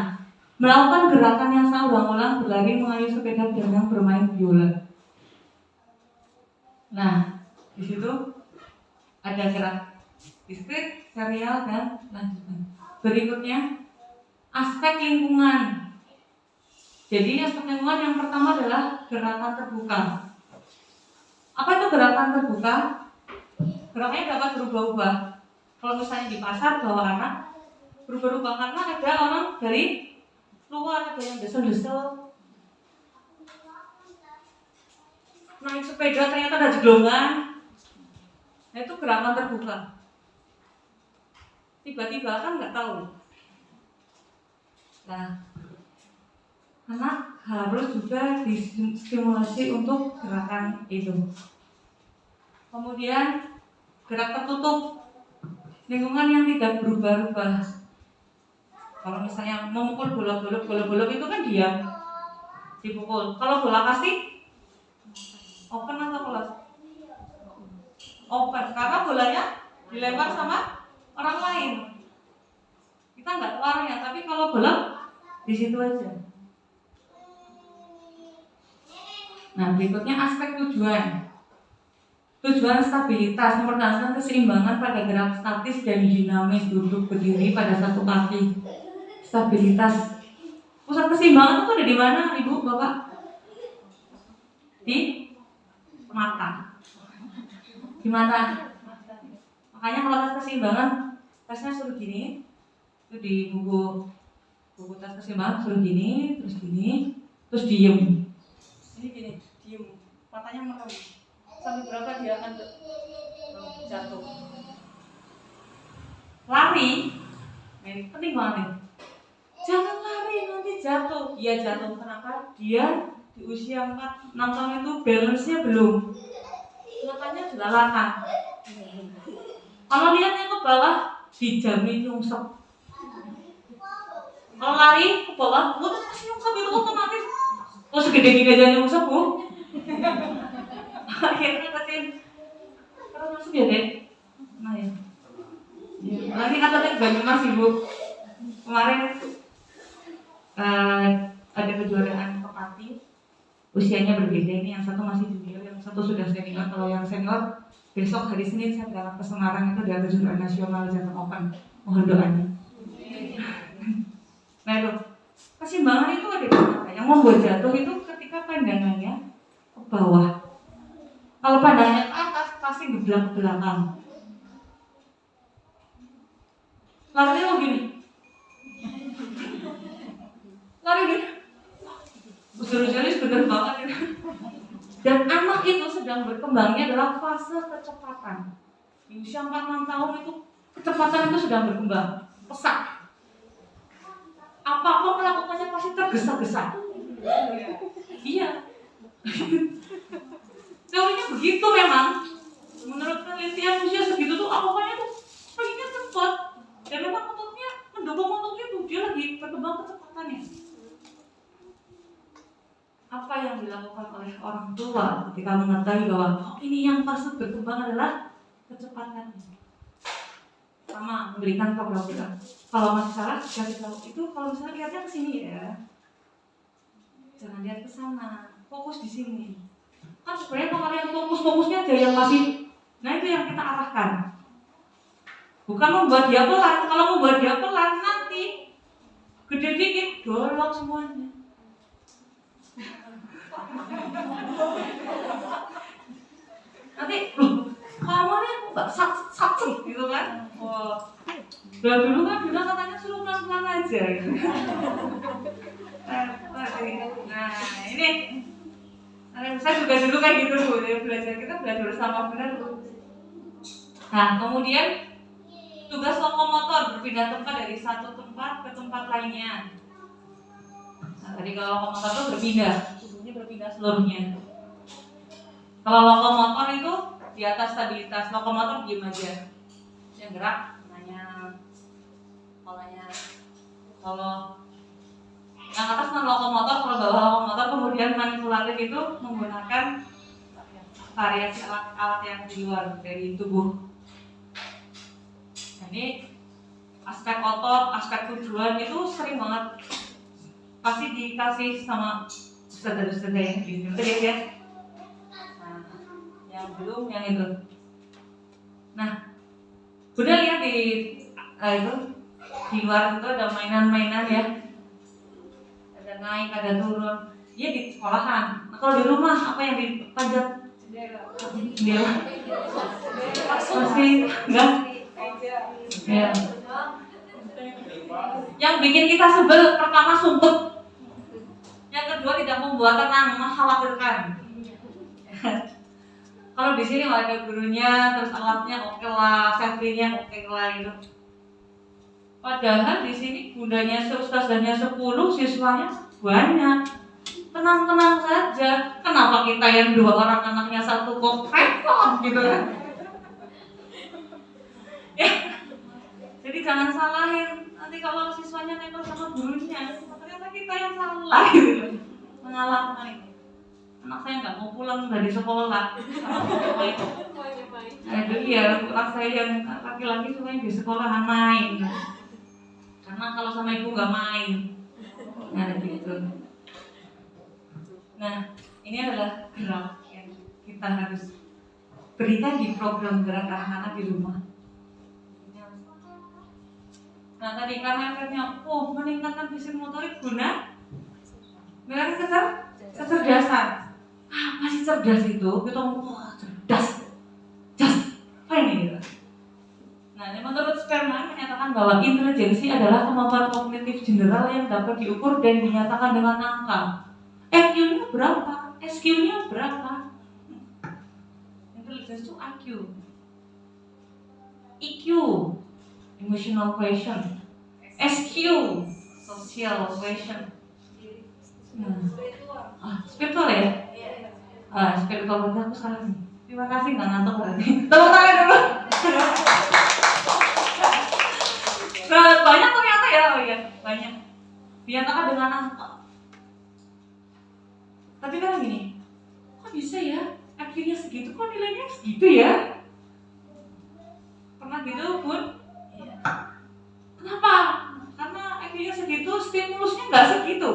Melakukan gerakan yang sama ulang-ulang, berlari, mengayuh sepeda, berenang, bermain biola. Nah, di situ ada gerak diskret, serial, dan lanjutan. Berikutnya, aspek lingkungan. Jadi aspek lingkungan yang pertama adalah gerakan terbuka. Apa itu gerakan terbuka? Geraknya dapat berubah-ubah. Kalau misalnya di pasar bawa anak, berubah-ubah karena ada orang dari luar, ada yang desel-desel. Naik sepeda ternyata ada jeglongan. Nah itu gerakan terbuka. Tiba-tiba kan nggak tahu. Nah, anak harus juga distimulasi untuk gerakan itu. Kemudian gerak tertutup, lingkungan yang tidak berubah-ubah. Kalau misalnya memukul bola itu kan diam, dipukul. Kalau bola pasti open atau close? Open, karena bolanya dilempar sama orang lain. Kita nggak tahu arahnya, tapi kalau bola di situ aja. Nah, berikutnya aspek tujuan. Tujuan stabilitas, mempertahankan keseimbangan pada gerak statis dan dinamis, duduk berdiri pada satu kaki. Stabilitas. Pusat keseimbangan itu ada di mana, Ibu, Bapak? Di mata. Di mata. Makanya kalau tes keseimbangan, tesnya suruh gini. Itu di buku tes keseimbangan suruh gini, terus gini, terus diem. Ini gini, diem, matanya merem. Sampai berapa dia akan jatuh. Lari, ini penting banget nih. Jangan lari nanti jatuh. Iya jatuh, kenapa? Dia di usia 4-6 tahun itu balance-nya belum. Makanya jelalatan. Kalau lihatnya ke bawah, dijamin nyungsep. Kalau lari ke bawah, lu tuh pasti nyungsep itu otomatis. Oh segede gini aja nyungsep, Bu. Akhirnya kecil. Terus masuk ya, Dek? Nah ya. Lagi katanya Banyumas, Ibu. Kemarin ada kejuaraan Pepati. Usianya berbeda, ini yang satu masih junior, yang satu sudah senior. Kalau yang senior besok hari Senin saya berangkat ke Semarang, itu ada kejuaraan nasional Jateng Open. Mohon doanya. Nah itu keseimbangan itu ada di mana? Yang membuat jatuh itu ketika pandangannya ke bawah. Kalau pandangannya ke atas pasti geblak ke belakang. Larinya begini. Lari gini. Usia-usianya bener banget itu. Dan anak itu sedang berkembangnya adalah fase kecepatan. Di usia 4-6 tahun itu kecepatan itu sedang berkembang pesat. Apapun melakukannya pasti tergesa-gesa. Iya. Teorinya begitu memang. Menurut penelitian usia segitu tuh apapun tuh pengennya cepat. Dan memang ototnya mendukung untuk itu, dia lagi berkembang kecepatannya. Apa yang dilakukan oleh orang tua ketika mengetahui bahwa ini yang fase berkembang adalah kecepatan. Sama memberikan pembelajaran. Kalau masih salah, kasih tahu itu. Kalau misalnya lihatnya ke sini ya, jangan lihat ke sana, fokus di sini. Kan sebenarnya kalau kalian fokusnya aja yang masih, nah itu yang kita arahkan. Bukan membuat dia pelan. Kalau membuat dia pelan nanti gede dikit, dolok semuanya. Nanti kamarnya aku gak sakit gitu kan. Wah, dulu kan bilang katanya suruh pelan-pelan aja gitu. Nah ini saya juga dulu kayak gitu Bu, kita belajar sama benar Bu. Nah kemudian tugas lokomotor berpindah tempat dari satu tempat ke tempat lainnya. Nah tadi kalau lokomotor itu berpindah seluruhnya. Kalau lokomotor itu di atas stabilitas, lokomotor diem aja. Yang gerak nanya polanya. Kalau yang atas kan lokomotor, kalau bawah lokomotor kemudian manipulatif itu menggunakan variasi alat-alat yang di luar dari tubuh. Ini aspek otot, aspek tujuan itu sering banget pasti dikasih sama ustadzah-ustadzah yang di sini ya. Nah, yang belum yang itu. Nah, udah lihat di itu di luar itu ada mainan-mainan ya. Ada naik, ada turun. Dia di sekolahan. Nah, kalau di rumah apa yang dipanjat? Jendela. Pasti enggak. Ya. Yang bikin kita sebel pertama sumpet. Yang kedua tidak membuat tenang, mengkhawatirkan. Kalau di sini ada gurunya, terus alatnya oke lah, safety-nya oke lah gitu. Padahal di sini bundanya ustazahnya 10, siswanya banyak. Tenang-tenang saja. Kenapa kita yang 2 orang anaknya 1 kok repot gitu kan? Ya. Jadi jangan salahin. Nanti kalau siswanya nempel sama gurunya, ternyata kita yang salah gitu. Mengalahkan ini. Anak saya nggak mau pulang dari sekolah sama main. Nah itu dia, anak saya yang laki-laki suka di sekolahan main. Karena kalau sama ibu nggak main. Nah gitu. Nah ini adalah gerak yang kita harus berikan di program gerak anak-anak di rumah. Nah tadi karena efeknya, meningkatkan fisik motorik guna meningkatkan kecerdasan. Apa sih cerdas itu? Kita ngomong cerdas, apa ini gitu. Nah, menurut Sperman menyatakan bahwa intelijensi adalah kemampuan kognitif general yang dapat diukur dan dinyatakan dengan angka. EQ-nya berapa, SQ-nya berapa. Intelligence itu IQ, EQ, emotional quotient, SQ, social quotient. Spiritual ya? Spiritual berarti aku salah nih. Terima kasih, nggak ngantuk berarti. Tepuk tangan dulu. Banyak ternyata ya, oh iya, banyak. Dinyatakan dengan angka. Tapi kan gini, kok bisa ya? Akhirnya segitu, kok nilainya segitu ya? Pernah gitu, Bun? Iya. Kenapa? Karena akhirnya segitu, stimulusnya nggak segitu.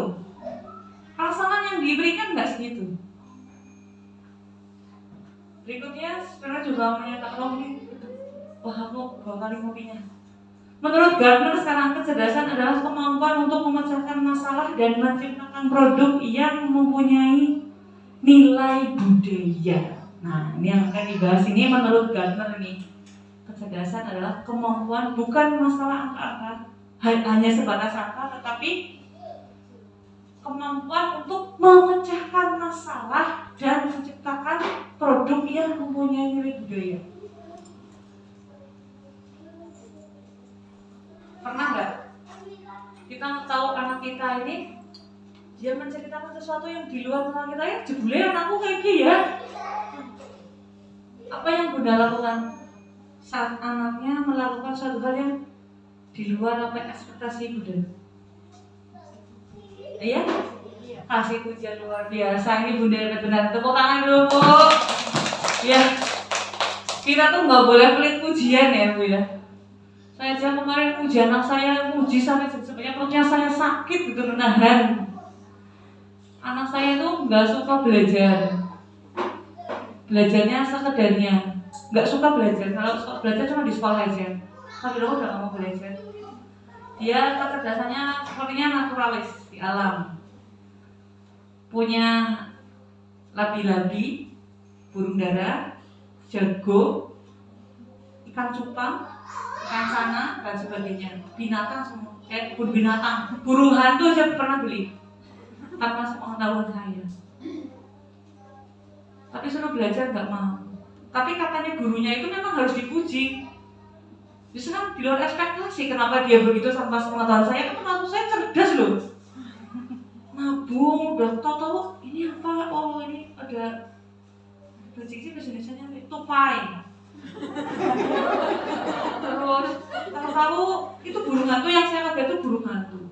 Pasangan yang diberikan nggak segitu. Berikutnya, sebenarnya juga menyatakan ini, aku 2 kali ngopinya. Menurut Gartner, sekarang kecerdasan adalah kemampuan untuk memecahkan masalah dan menciptakan produk yang mempunyai nilai budaya. Nah, ini yang akan dibahas ini menurut Gartner ini. Kecerdasan adalah kemampuan, bukan masalah angka-angka, hanya sebatas angka, tetapi kemampuan untuk memecahkan masalah dan menciptakan produk yang mempunyai nilai budaya. Pernah nggak kita tahu anak kita ini dia menceritakan sesuatu yang di luar kepala kita, ya jebule anakku kayak gini ya. Apa yang Bunda lakukan saat anaknya melakukan suatu hal yang di luar apa ekspektasi Bunda? Iya? Kasih pujian luar biasa. Ini Bunda benar-benar tepuk tangan dulu, Bu. Ya, kita tuh nggak boleh pelit pujian ya, Bu ya. Saya aja kemarin puji anak saya, puji sampai sebenarnya perutnya saya sakit gitu menahan. Anak saya tuh nggak suka belajar, belajarnya sekedarnya, nggak suka belajar. Kalau suka belajar cuma di sekolah aja. Tapi lo udah nggak mau belajar. Dia kecerdasannya sepertinya naturalis di alam. Punya labi-labi, burung dara, jago, ikan cupang, ikan sana dan sebagainya. Binatang semua, kayak binatang, burung hantu aja pernah beli tanpa sepengetahuan saya. Tapi suruh belajar nggak mau. Tapi katanya gurunya itu memang harus dipuji. Justru kan di luar ekspektasi. Kenapa dia begitu tanpa sepengetahuan saya? Itu maksud saya cerdas loh. Nabung, udah tahu ini apa? Oh ini ada bajik sih bahasa Indonesianya tupai. Terus tahu itu burung hantu yang saya kaget itu burung hantu.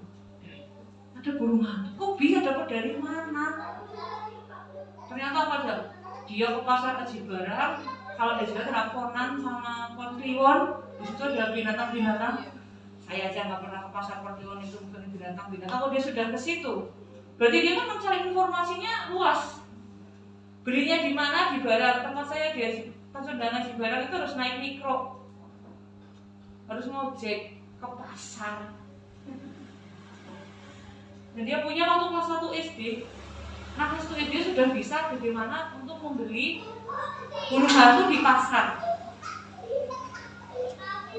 Ada burung hantu. Kok bisa dapat dari mana? Ternyata apa aja? Dia ke pasar Aji Barang. Kalau Aji Barang raporan sama Kliwon, di situ ada binatang-binatang. Saya aja nggak pernah ke pasar Kliwon itu bukan binatang-binatang. Kalau dia sudah ke situ, berarti dia kan mencari informasinya luas. Belinya di mana? Di Barang. Tempat saya di Pasundan Aji Barang itu harus naik mikro, harus ngojek ke pasar. Dan dia punya waktu kelas 1 SD. Nah, kelas 1 SD sudah bisa bagaimana untuk membeli burung hantu di pasar.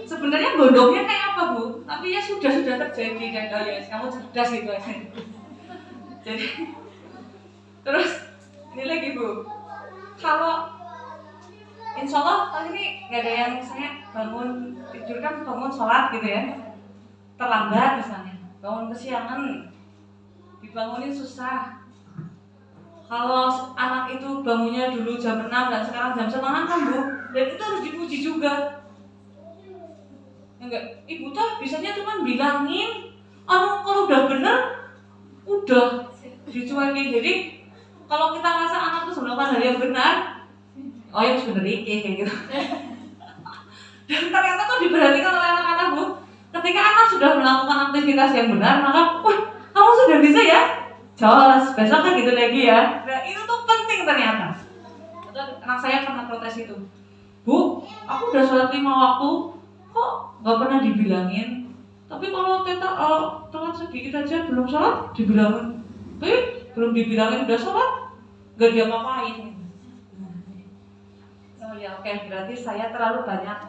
Sebenarnya bodongnya kayak apa, Bu? Tapi ya sudah terjadi dan oh ya, kamu cerdas gitu aja. Jadi terus ini lagi, Bu. Kalau insya Allah kali ini nggak ada yang misalnya bangun tidur kan bangun sholat gitu ya, terlambat misalnya, bangun kesiangan, dibangunin susah. Kalau anak itu bangunnya dulu jam 6 dan sekarang jam 9 kan, Bu, dan itu harus dipuji juga. Enggak, ibu tuh bisanya cuma bilangin, kalau udah bener, udah dicuekin. Jadi kalau kita rasa anak tuh melakukan hal yang benar, oh ya bener kayak gitu. Dan ternyata tuh diperhatikan oleh anak-anak, Bu. Ketika anak sudah melakukan aktivitas yang benar, maka wah, kamu sudah bisa ya, jos, besok kan gitu lagi ya. Nah itu tuh penting ternyata. Anak saya pernah protes itu, Bu, aku udah sholat 5 waktu, kok gak pernah dibilangin. Tapi kalau teta telat sedikit aja belum sholat, dibilangin. Belum dibilangin udah sholat, gak diapa-apain. Oh ya oke, berarti saya terlalu banyak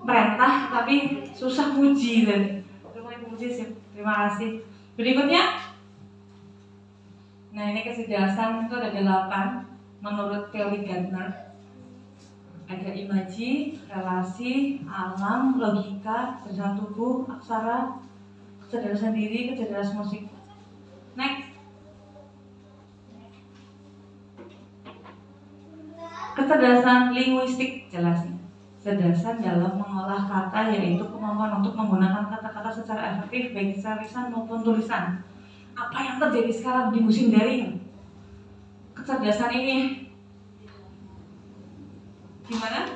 merentah tapi susah muji dan lumayan muji sih. Terima kasih. Berikutnya, Nah, ini kecerdasan itu ada 8 menurut teori Gardner. Ada imaji, relasi, alam, logika, kecerdasan tubuh, aksara, kecerdasan diri, kecerdasan musik. Next. Kecerdasan linguistik, jelasnya. Kecerdasan dalam mengolah kata, yaitu kemampuan untuk menggunakan kata-kata secara efektif baik secara lisan maupun tulisan. Apa yang terjadi sekarang di musim daring? Kecerdasan ini gimana?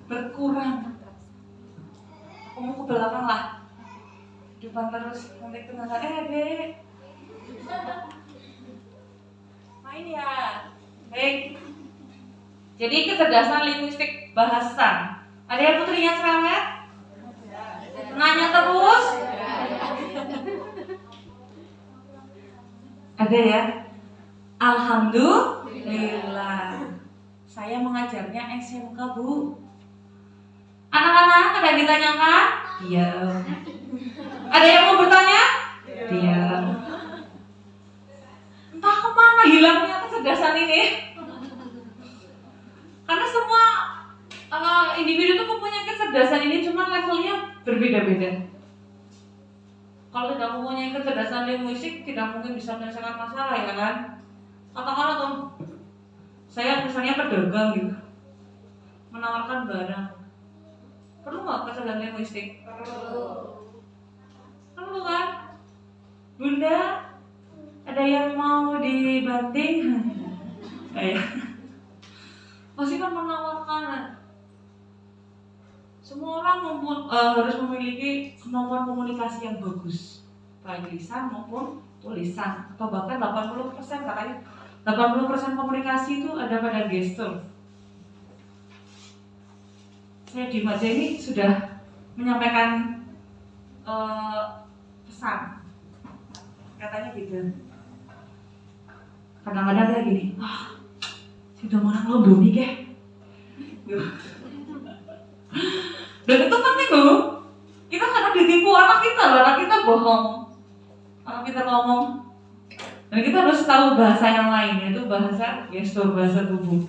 Berkurang. Aku mau ke belakang lah. Depan terus nanti kenalan dek. Main ya. Baik. Jadi kecerdasan linguistik bahasa. Ada yang putrinya cerewet? Nanya terus? Ada ya? Alhamdulillah. Saya mengajarnya SMK, Bu. Anak-anak, ada yang ditanyakan? Diam. Ada yang mau bertanya? Diam. Entah kemana hilangnya kecerdasan ini. Karena semua individu itu mempunyai kecerdasan ini, cuma levelnya berbeda-beda. Kalau tidak mempunyai kecerdasan linguistik, tidak mungkin bisa menyelesaikan masalah, ya kan? Katakanlah tuh, saya misalnya pedagang gitu, menawarkan barang. Perlu nggak kecerdasan linguistik? Perlu kan? Bunda, ada yang mau dibanting? Pasti kan menawarkan. Semua orang harus memiliki kemampuan komunikasi yang bagus, baik lisan maupun tulisan, atau bahkan 80% katanya 80% komunikasi itu ada pada gestur. Saya di Maja ini sudah menyampaikan pesan, katanya gitu. Kadang-kadang kayak gini, sudah mana ngobrol nih keh. Dan itu penting loh. Kita kadang ditipu anak kita bohong. Anak kita ngomong. Dan kita harus tahu bahasa yang lain, yaitu bahasa gestur, bahasa tubuh.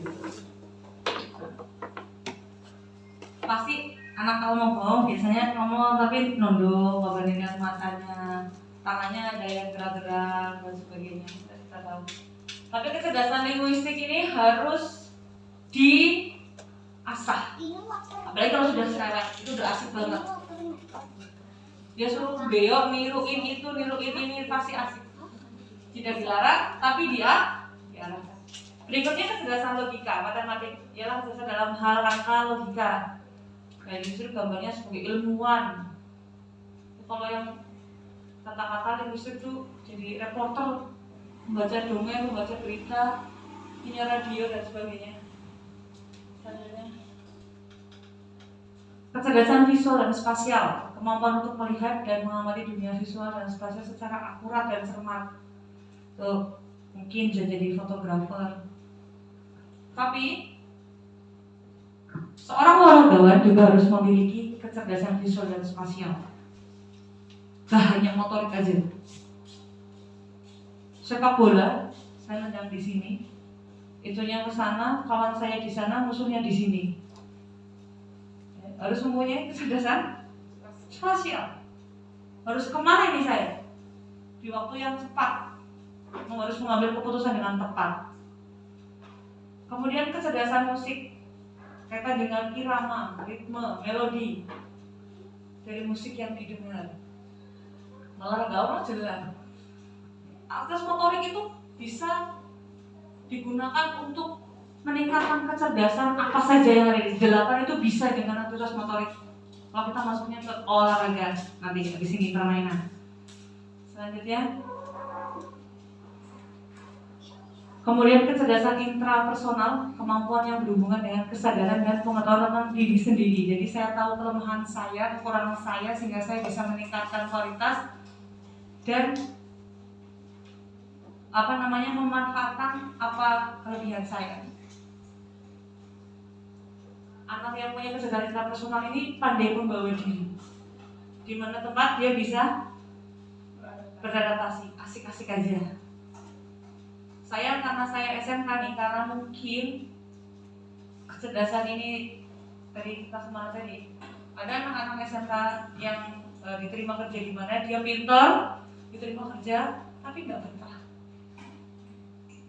Pasti anak kalau mau bohong biasanya ngomong tapi nunduk, nggak berani lihat matanya, tangannya ada yang gerak-gerak dan sebagainya. Kita tahu. Tapi kecerdasan linguistik ini harus diasah. Apalagi kalau sudah cerewet, itu udah asik banget. Dia suruh beo, niruin itu, niruin ini, pasti asik. Tidak dilarang, tapi dia diarahkan. Berikutnya kecerdasan logika, matematik ialah kecerdasan dalam hal rangka logika. Kayak justru gambarnya sebagai ilmuwan. Kalau yang kata-kata linguistik itu jadi reporter, membaca dongeng, membaca berita, punya radio dan sebagainya. Selanjutnya, kecerdasan visual dan spasial, kemampuan untuk melihat dan mengamati dunia visual dan spasial secara akurat dan cermat. Tuh, mungkin bisa jadi fotografer. Tapi seorang waragawan juga harus memiliki kecerdasan visual dan spasial. Gak hanya motorik aja. Sepak bola, saya nendang di sini, itunya ke sana, kawan saya di sana, musuhnya di sini. Harus mempunyai kecerdasan spasial. Harus kemana ini saya? Di waktu yang cepat. Harus mengambil keputusan dengan tepat. Kemudian kecerdasan musik, kaitan dengan irama, ritme, melodi dari musik yang didengar. Waragawan jelas. Akses motorik itu bisa digunakan untuk meningkatkan kecerdasan apa saja yang ada di 8 itu bisa dengan aktivitas motorik. Kalau kita masuknya ke olahraga nanti di sini permainan. Selanjutnya, kemudian kecerdasan intrapersonal, kemampuan yang berhubungan dengan kesadaran dan pengetahuan tentang diri sendiri. Jadi saya tahu kelemahan saya, kekurangan saya, sehingga saya bisa meningkatkan kualitas dan memanfaatkan apa kelebihan saya. Anak yang punya kecerdasan intrapersonal ini pandai membawa diri. Di mana tempat dia bisa beradaptasi, asik-asik aja. Karena saya SMK nih, karena mungkin kecerdasan ini tadi kita kemana tadi, ada anak-anak SMK yang diterima kerja di mana dia pintar, diterima kerja tapi nggak betah,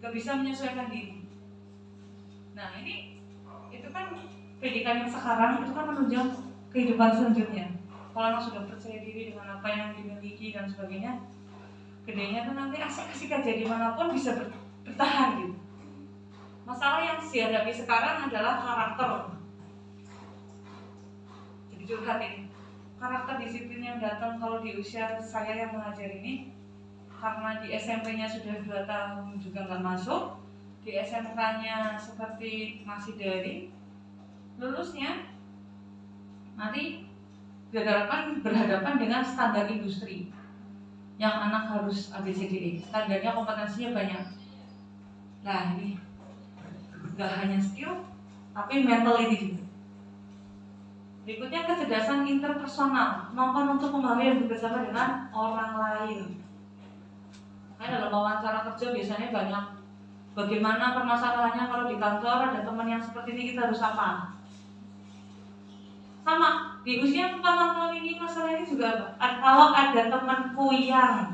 nggak bisa menyesuaikan diri. Nah ini itu kan pendidikan yang sekarang itu kan menunjang kehidupan selanjutnya. Kalau anak sudah percaya diri dengan apa yang dimiliki dan sebagainya, gedenya tuh nanti asik-asik aja dimanapun bisa bertahan gitu. Masalah yang dihadapi sekarang adalah karakter. Jadi curhat ini, karakter disiplin yang datang kalau di usia saya yang mengajar ini, karena di SMP-nya sudah 2 tahun juga nggak masuk, di SMK-nya seperti masih daring, lulusnya nanti berhadapan dengan standar industri yang anak harus ABCDE, standarnya kompetensinya banyak. Nah ini nggak hanya skill tapi mentality juga. Berikutnya kecerdasan interpersonal, kemampuan untuk memahami dan bekerjasama dengan orang lain. Dalam wawancara kerja biasanya banyak, bagaimana permasalahannya kalau di kantor ada teman yang seperti ini, kita harus apa? Sama, di usia 4 tahun ini masalah ini juga kalau ada temanku yang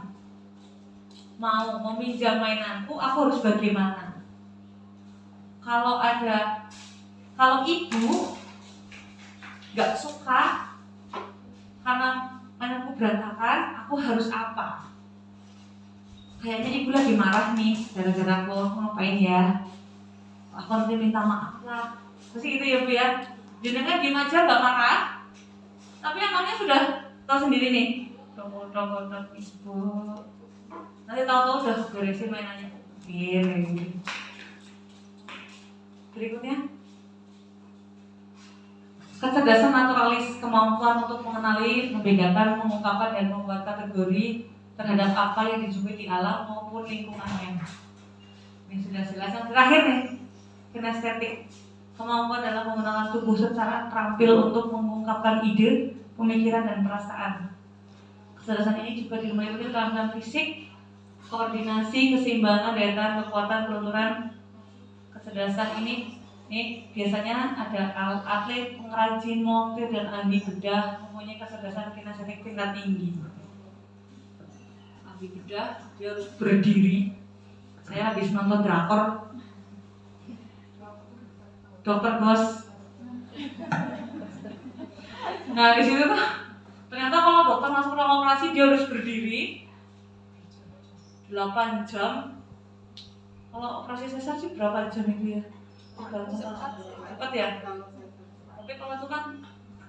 mau meminjam mainanku, aku harus bagaimana? Kalau ibu gak suka karena mainanku berantakan, aku harus apa? Kayaknya ibu lagi marah nih gara-gara aku ngapain ya, aku nanti minta maaf lah. Terus gitu ya Bu ya, jenengan diem aja gak marah, tapi anaknya sudah tahu sendiri nih, tunggu ibu, nanti tahu-tahu udah beresin mainannya. Gini. Berikutnya, kecerdasan naturalis, kemampuan untuk mengenali, membedakan, mengungkapkan dan membuat kategori terhadap apa yang dijumpai di alam maupun lingkungannya. Ini sudah jelas. Yang terakhir nih, kinestetik, kemampuan dalam menggunakan tubuh secara terampil untuk mengungkapkan ide, pemikiran dan perasaan. Kecerdasan ini juga dimiliki keterampilan fisik, koordinasi, keseimbangan, daya tahan, kekuatan, kelenturan. Kecerdasan ini biasanya ada atlet, pengrajin, montir dan ahli bedah mempunyai kecerdasan kinestetik tingkat tinggi. Ahli bedah dia harus berdiri. Saya habis nonton drakor Dokter Bos. Nah di situ tuh ternyata kalau dokter masuk ruang operasi dia harus berdiri 8 jam. Kalau operasi sesar sih berapa jam itu ya? Cepat ya. Tapi kalau itu kan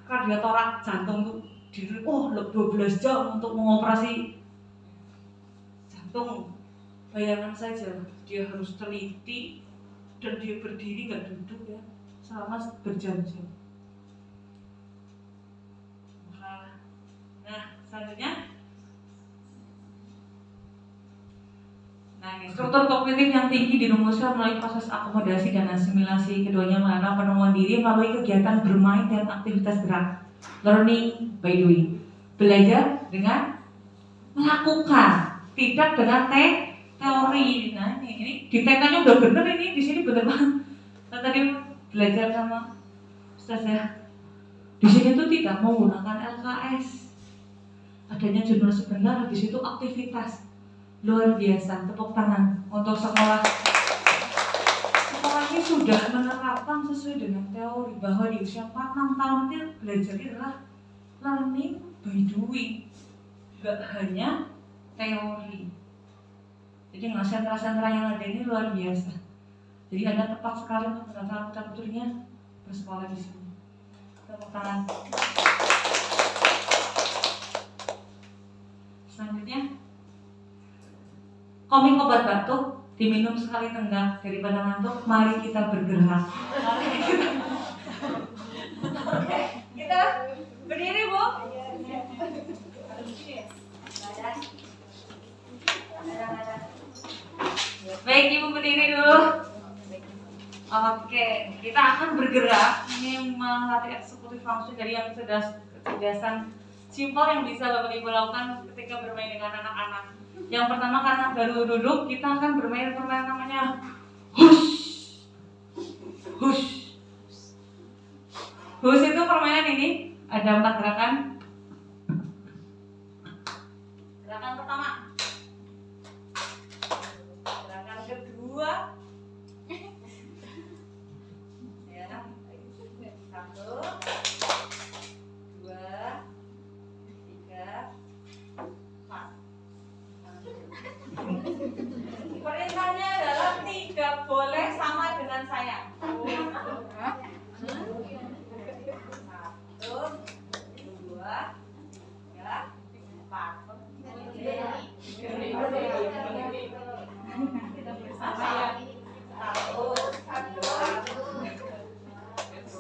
kardiotorak jantung tuh diri 12 jam untuk mengoperasi jantung. Bayangan saja dia harus teliti dan dia berdiri nggak duduk ya selama berjam-jam. Nah selanjutnya, struktur kognitif yang tinggi dirumuskan melalui proses akomodasi dan asimilasi. Keduanya mengenal penemuan diri melalui kegiatan bermain dan aktivitas gerak. Learning by doing. Belajar dengan melakukan, tidak dengan teori. Nah ini di TK-nya udah bener ini, di sini bener banget. Nah, tadi belajar sama Ustazah. Di sini tuh tidak menggunakan LKS. Adanya jurnal sebentar, habis itu aktivitas. Luar biasa, tepuk tangan untuk sekolah. Sekolah ini sudah menerapkan sesuai dengan teori bahwa di usia 4-6 tahun itu belajar adalah learning by doing, gak hanya teori. Jadi sentra-sentra yang ada ini luar biasa. Jadi Anda tepat sekali untuk mendapatkan putra-putrinya bersekolah di sini. Tepuk tangan. Selanjutnya, komik obat batuk, diminum sekali tenggak daripada ngantuk. Mari kita bergerak. Oke, kita berdiri Bu. Baik Ibu berdiri dulu. Oke, kita akan bergerak. Ini melatih eksekutif fungsi dari yang kecerdasan simpel yang bisa Bapak Ibu lakukan ketika bermain dengan anak-anak. Yang pertama, karena baru duduk, kita akan bermain permainan namanya hush. Hush. Hush itu permainan ini ada 4 gerakan. Gerakan pertama, gerakan kedua, ya, 1, 2, 3, 4. Perintahnya adalah tidak boleh sama dengan saya. 1, 2, 3, 4.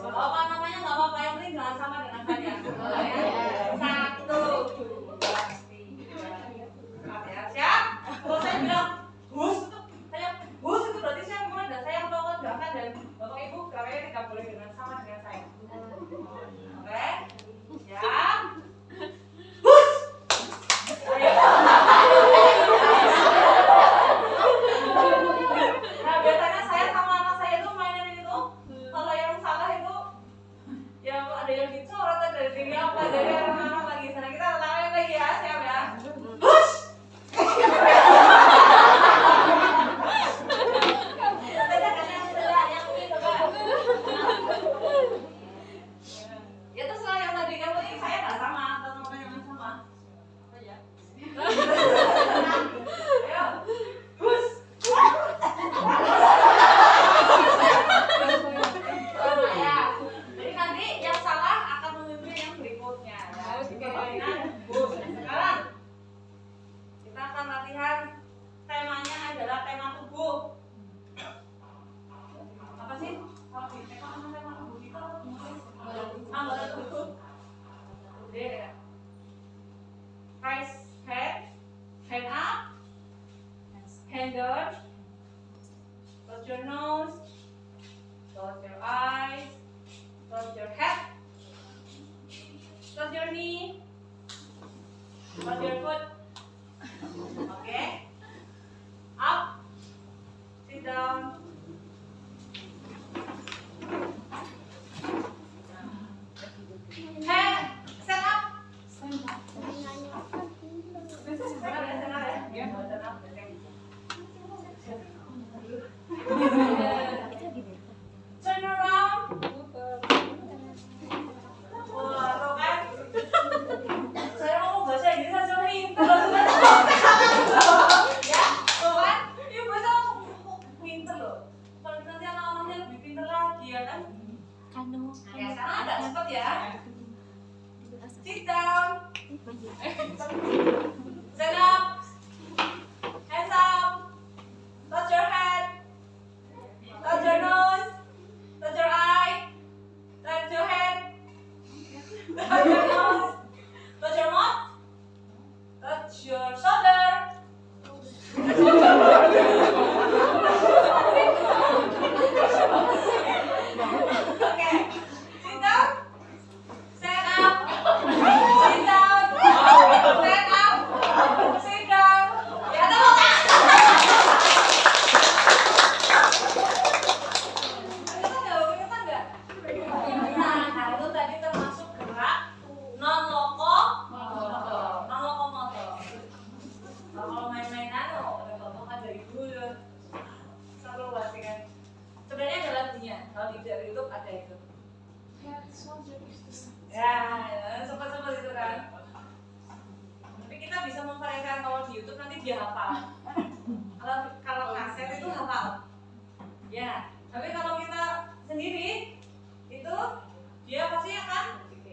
Apa namanya nggak apa-apa, yang penting jangan sama dengan saya. 1, 2, 3, 4 ya, siap? Kalau saya bilang bus itu, saya bus itu berarti saya mulai dan saya melakukan gerakan dan Bapak Ibu gerakannya tidak boleh dengan sama dengan saya. Oke, siap? Bus. Ayo. Nah, biasanya saya sama anak saya itu mainin itu. Kalau yang salah itu, yang ada yang dicorot, ada yang apa, jadi anak-anak lagi sana kita tangan lagi ya, siap ya? Bus. Ya terserah yang tadi, yang penting saya nggak sama atau namanya yang sama. Apa ya? Ayo, bus. Ya, jadi nanti yang salah akan memimpin yang berikutnya. Ya, permainan bus. Sekarang kita akan latihan. Temanya adalah tema tubuh. Apa sih? Tema tubuh kita anggota tubuh. Udah. Raise hand up, hand down, close your nose, close your eyes, close your head, close your knee, close your foot. Okay. Up, sit down. Head, stand up. Turn around. Wah, tuh kan? Saya ngomong bahasa Inggris aja pintar. Ya, tuh kan? Ini bahasa pintar loh. Kalau nanti anak-anaknya lebih pintar lagi ya kan? Ya, sekarang agak cepet ya. Sit down. Stand up. Hands up. Touch your head. Touch your nose. Touch your eye. Touch your head. Touch your nose. Touch your mouth. Touch your shoulder. Okay. Sit down. Stand up. Sit down. Stand up. Sit down. Ya, tepuk tangan. Ingat nggak? Nah, itu tadi termasuk gerak non lokomotor. Kalau main-mainan, bapak kan dari dulu seru pasti kan. Sebenarnya ada lagunya. Kalau di YouTube ada itu. Ya, sempat itu kan. Tapi kita bisa memvariasikan, kalau di YouTube nanti dia hafal. Kalau kaset itu hafal. Ya, tapi kalau kita sendiri itu dia pasti akan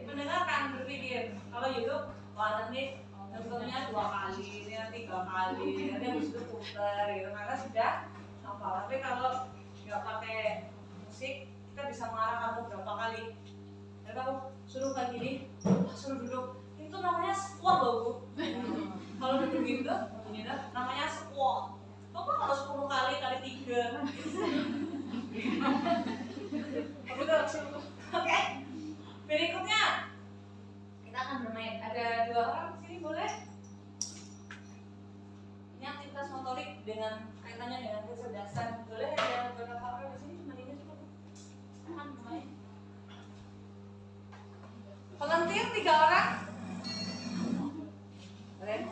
mendengarkan, berpikir. Kalau YouTube, wah nanti nontonnya 2 kali, ini 3 kali, nanti habis itu putar gitu, karena sudah hafal. Tapi kalau nggak pakai musik, kita bisa mengarah kamu berapa kali. Dan kamu suruh kayak gini, suruh duduk. Itu namanya squat loh Bu. Kalau duduk gitu, namanya squat. Kamu kalau 10 kali kali 3. Oke. Berikutnya kita akan bermain. Ada Volunteer 3 orang. Boleh?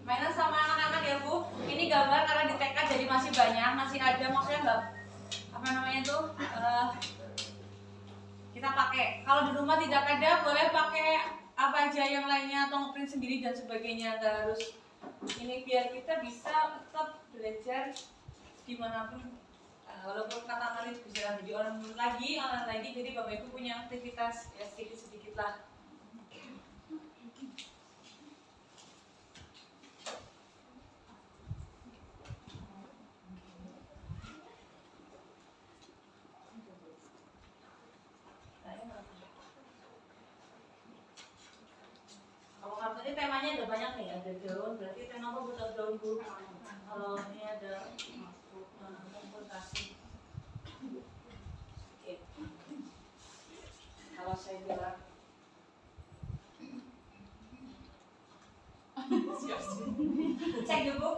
Mainan sama anak-anak ya Bu. Ini gambar karena di TK jadi masih banyak, masih ada, maksudnya enggak apa namanya tuh kita pakai. Kalau di rumah tidak ada, boleh pakai apa aja yang lainnya atau ngeprint sendiri dan sebagainya. Nggak harus ini, biar kita bisa tetap belajar dimanapun. Walaupun kata kali bisa jadi orang lagi, jadi Bapak Ibu punya aktivitas ya sedikit-sedikit lah. Kalau kartu ini temanya ada banyak nih, ada daun, berarti tema apa butuh daun Bu? Kalau ini ada transportasi. Oke. Kalau saya bilang cek dulu.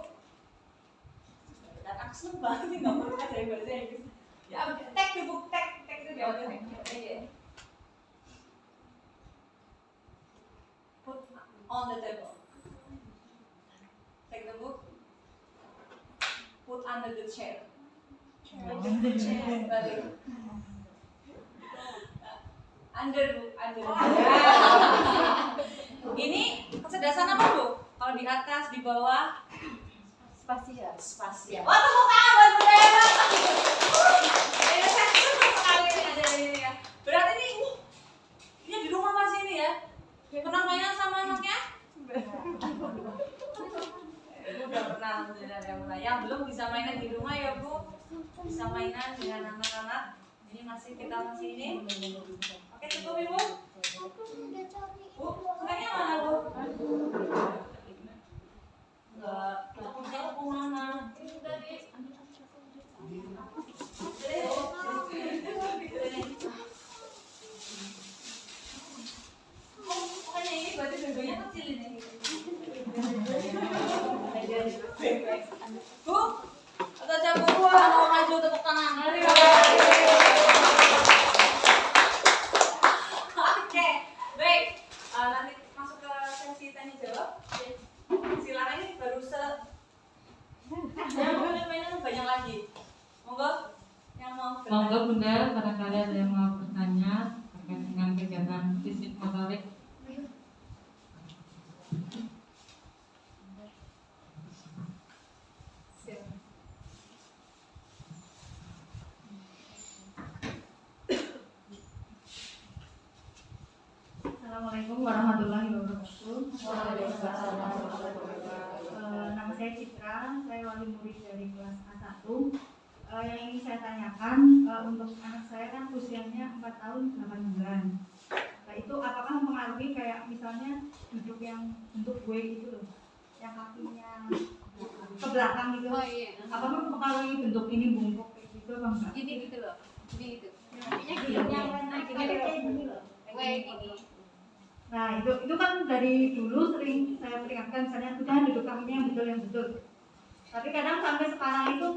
Dan aku seneng banget nih nggak perlu dari bahasa Inggris. Ya, tek dulu, tek itu dia. Put on the table. Take the book. Put under the chair. Under the chair. Under. Ini kecerdasan apa Bu? Kalau di atas, di bawah? Spasial. Wah, tepuk tangan buat Bu Dewa. Saya senang sekali ini ada ini ya. Berarti ini di rumah masih ini ya? Pernah mainan sama anaknya? Ibu udah pernah yang belum bisa mainan di rumah ya Bu, bisa mainan dengan anak-anak. Ini kita masih ini. Oke, cukup Ibu. Bu, sukanya mana Bu? Enggak, jauh kemana? Pokoknya ini berarti dua-duanya kecil ini. Bu, atau siapa Bu mau maju tepuk tangan? Oke, baik. Nanti masuk ke sesi tanya jawab. Silakan, ini baru yang mainan banyak lagi. Monggo yang mau bertanya. Monggo Bunda, barangkali ada yang mau bertanya terkait dengan kegiatan fisik motorik. Assalamualaikum warahmatullahi wabarakatuh. Waalaikumsalam. Nama saya Citra, saya wali murid dari kelas A1. Yang ingin saya tanyakan, untuk anak saya kan usianya 4 tahun 8 bulan. Nah itu apakah mempengaruhi kayak misalnya duduk yang bentuk W itu loh, yang kakinya ke belakang gitu. Oh iya. Apakah mempengaruhi bentuk ini bungkuk kayak gitu apa enggak? Gini gitu loh. Gini gitu. Kakinya kayak gini loh. Kayak gini. Nah itu kan dari dulu sering saya peringatkan, misalnya udah duduk kakinya yang betul. Tapi kadang sampai sekarang itu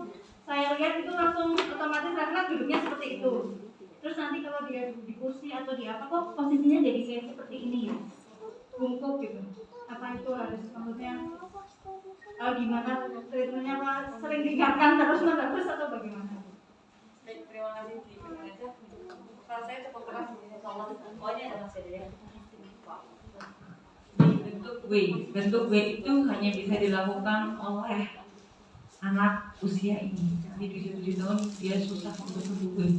saya lihat itu langsung otomatis anak duduknya seperti itu. Terus nanti kalau dia duduk di kursi atau di apa kok posisinya jadi kayak seperti ini ya, bungkuk gitu. Apa itu harus maksudnya gimana treatmentnya, apa sering diingatkan terus atau bagaimana? Baik, terima kasih di aja. Kalau saya cukup keras ini soal pokoknya ada masih ada ya. Bentuk W itu hanya bisa dilakukan oleh anak usia ini. Jadi di 7 tahun dia susah untuk bentuk W.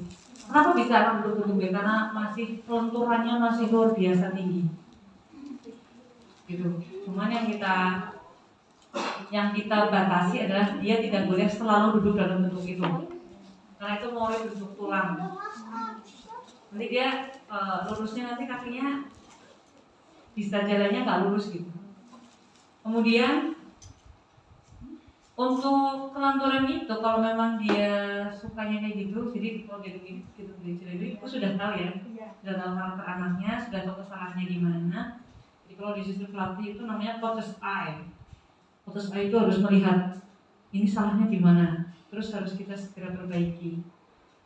Kenapa bisa untuk bentuk W? Karena masih lenturannya masih luar biasa tinggi. Gitu. Cuman yang kita batasi adalah dia tidak boleh selalu duduk dalam bentuk itu. Karena itu mau bentuk tulang. Nanti dia lurusnya nanti kakinya bisa jalannya nggak lurus gitu. Kemudian untuk kelenturan itu kalau memang dia sukanya kayak gitu, jadi kalau dia gitu itu sudah tahu ya, sudah tahu karakter anaknya, sudah tahu kesalahannya di mana. Jadi kalau di sistem pelatih itu namanya coach's eye. Coach A itu harus melihat ini salahnya di mana, terus harus kita segera perbaiki.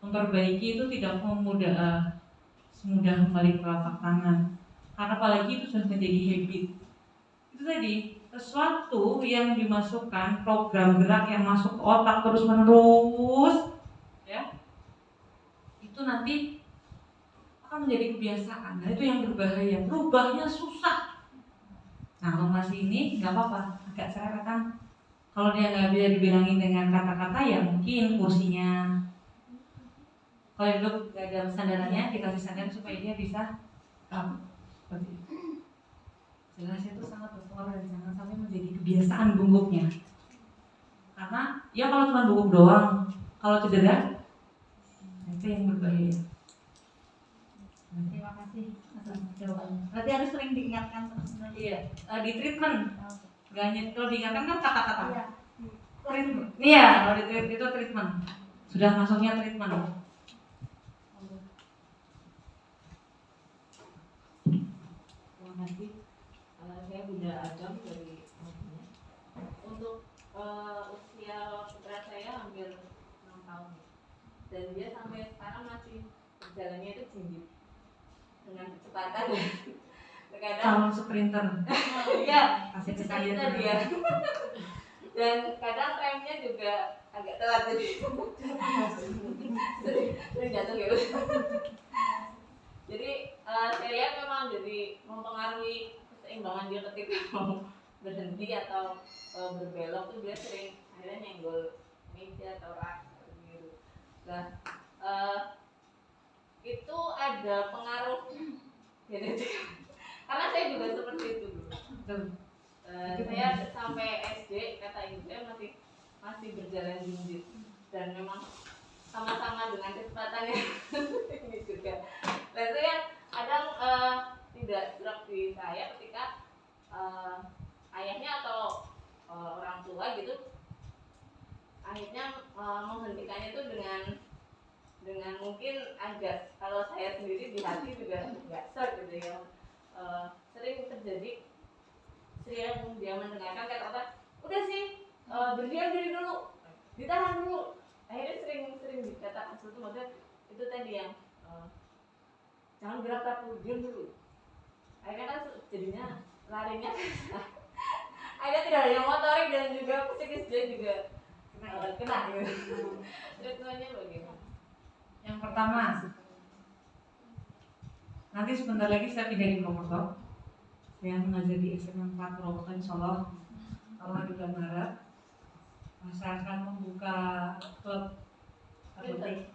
Memperbaiki itu tidak semudah kembali ke telapak tangan, karena apalagi itu sudah menjadi habit. Itu tadi sesuatu yang dimasukkan, program gerak yang masuk ke otak terus menerus, ya, itu nanti akan menjadi kebiasaan. Nah itu yang berbahaya, berubahnya susah. Nah kalau masih ini nggak apa-apa, agak cerewet kan. Kalau dia nggak bisa dibilangin dengan kata-kata ya mungkin kursinya. Kalau duduk nggak ada sandarannya, dikasih sandaran supaya dia bisa seperti itu. Jelas itu sangat berpengaruh dan jangan sampai menjadi kebiasaan bungkuknya. Karena ya kalau cuma bungkuk doang, kalau cedera itu yang berbahaya. Terima kasih atas jawabannya. Berarti harus sering diingatkan terus. Iya, di treatment. Gak hanya kalau diingatkan kan kata-kata. Iya. Treatment. Iya, kalau di treatment itu treatment. Sudah masuknya treatment. Terima kasih. Saya Bunda Adam dari Madunya. Untuk usia putra saya hampir 6 tahun. Dan dia sampai sekarang masih berjalannya itu jinjit dengan kecepatan. Terkadang Calon sprinter. iya, Kasih cita-cita dia. Dan kadang remnya juga agak telat jadi sering jatuh gitu. Jadi saya lihat memang jadi mempengaruhi keseimbangan dia ketika mau berhenti atau berbelok tuh dia sering akhirnya nyenggol meja atau rak gitu. Nah itu ada pengaruh genetik karena saya juga seperti itu dulu. Saya sampai SD kata ibu saya masih berjalan jinjit dan memang sama-sama dengan kecepatannya ini juga. Dan itu yang kadang tidak serap di saya ketika ayahnya atau orang tua gitu akhirnya menghentikannya itu dengan mungkin agak kalau saya sendiri di hati juga nggak ser gitu ya. Sering terjadi sering dia mendengarkan kata-kata udah sih berdiam diri dulu, ditahan dulu. Akhirnya sering dikatakan sesuatu maksudnya itu tadi yang jangan gerak tapi diam dulu. Akhirnya kan jadinya larinya akhirnya tidak hanya motorik dan juga psikis dia juga kena gitu. Treatmentnya bagaimana? Yang pertama, nanti sebentar lagi saya pindah di Purwokerto. Saya mengajar di SMA 4 Purwokerto Insyaallah kalau di bulan Maret. Saya akan membuka klub atletik,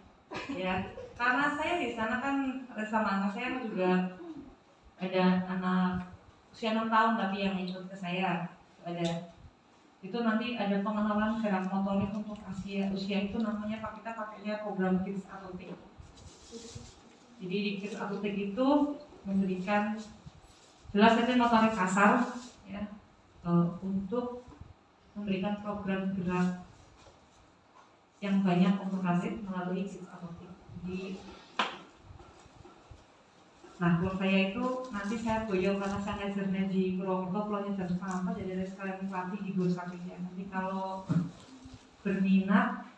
ya. Karena saya di sana kan sama anak saya juga ada anak usia 6 tahun tapi yang ikut ke saya ada. Itu nanti ada pengenalan gerak motorik untuk usia itu namanya kita pakainya program Kids Atletik. Jadi di Kids Atletik itu memberikan jelas itu motorik kasar ya untuk memberikan program gerak yang banyak untuk atlet melalui Kids Atletik. Jadi nah kalau saya itu nanti saya boyong karena saya ngajarnya di Purwokerto pulangnya jam 3:30 jadi ada sekalian pelatih di Gor Satria. Nanti kalau berminat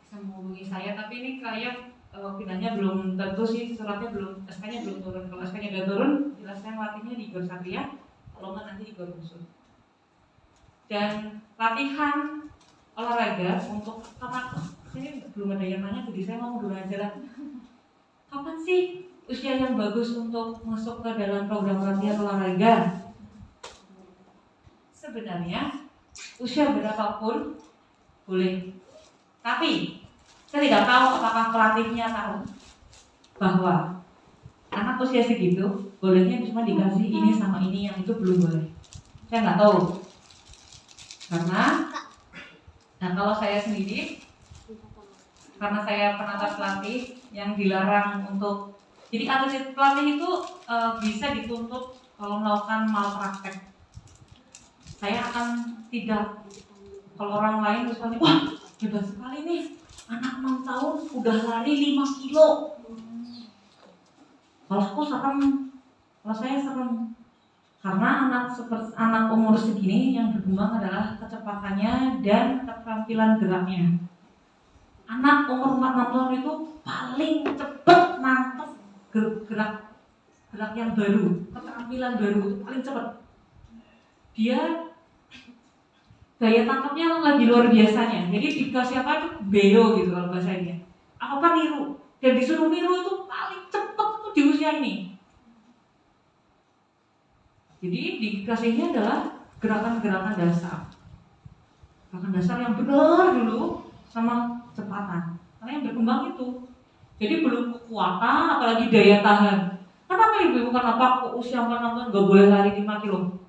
bisa menghubungi saya, tapi ini kayak pindahnya belum tentu sih, suratnya belum, SK-nya belum turun. Kalau SK-nya udah turun, jelas saya latihnya di Gor Satria, kalau nggak nanti di Gor Musuh. Dan latihan olahraga untuk karena ini belum ada yang nanya, jadi saya ngomong dulu aja lah. Kapan sih usia yang bagus untuk masuk ke dalam program latihan olahraga? Sebenarnya usia berapapun boleh. Tapi saya tidak tahu apakah pelatihnya tahu bahwa anak usia segitu bolehnya cuma dikasih ini sama ini, yang itu belum boleh. Saya nggak tahu. Karena kalau saya sendiri, karena saya penata pelatih yang dilarang untuk, jadi atlet pelatih itu bisa dituntut kalau melakukan malpraktek. Saya akan tidak, kalau orang lain misalnya, wah hebat sekali nih, anak 6 tahun udah lari 5 kilo. Kalau aku serem, kalau saya serem. Karena anak umur segini yang berkembang adalah kecepatannya dan keterampilan geraknya. Anak umur 4-6 tahun itu paling cepat nangkep gerak yang baru, keterampilan baru itu paling cepat. Dia daya tangkapnya lagi luar biasanya. Jadi dikasih apa itu beo gitu kalau bahasanya. Apa niru. Dan disuruh niru itu paling cepat itu di usia ini. Jadi dikasihnya adalah gerakan-gerakan dasar. Gerakan dasar yang benar dulu sama kecepatan. Karena yang berkembang itu. Jadi belum kekuatan apalagi daya tahan. Kenapa ibu kenapa kok usia 4-6 tahun nggak boleh lari 5 kilo?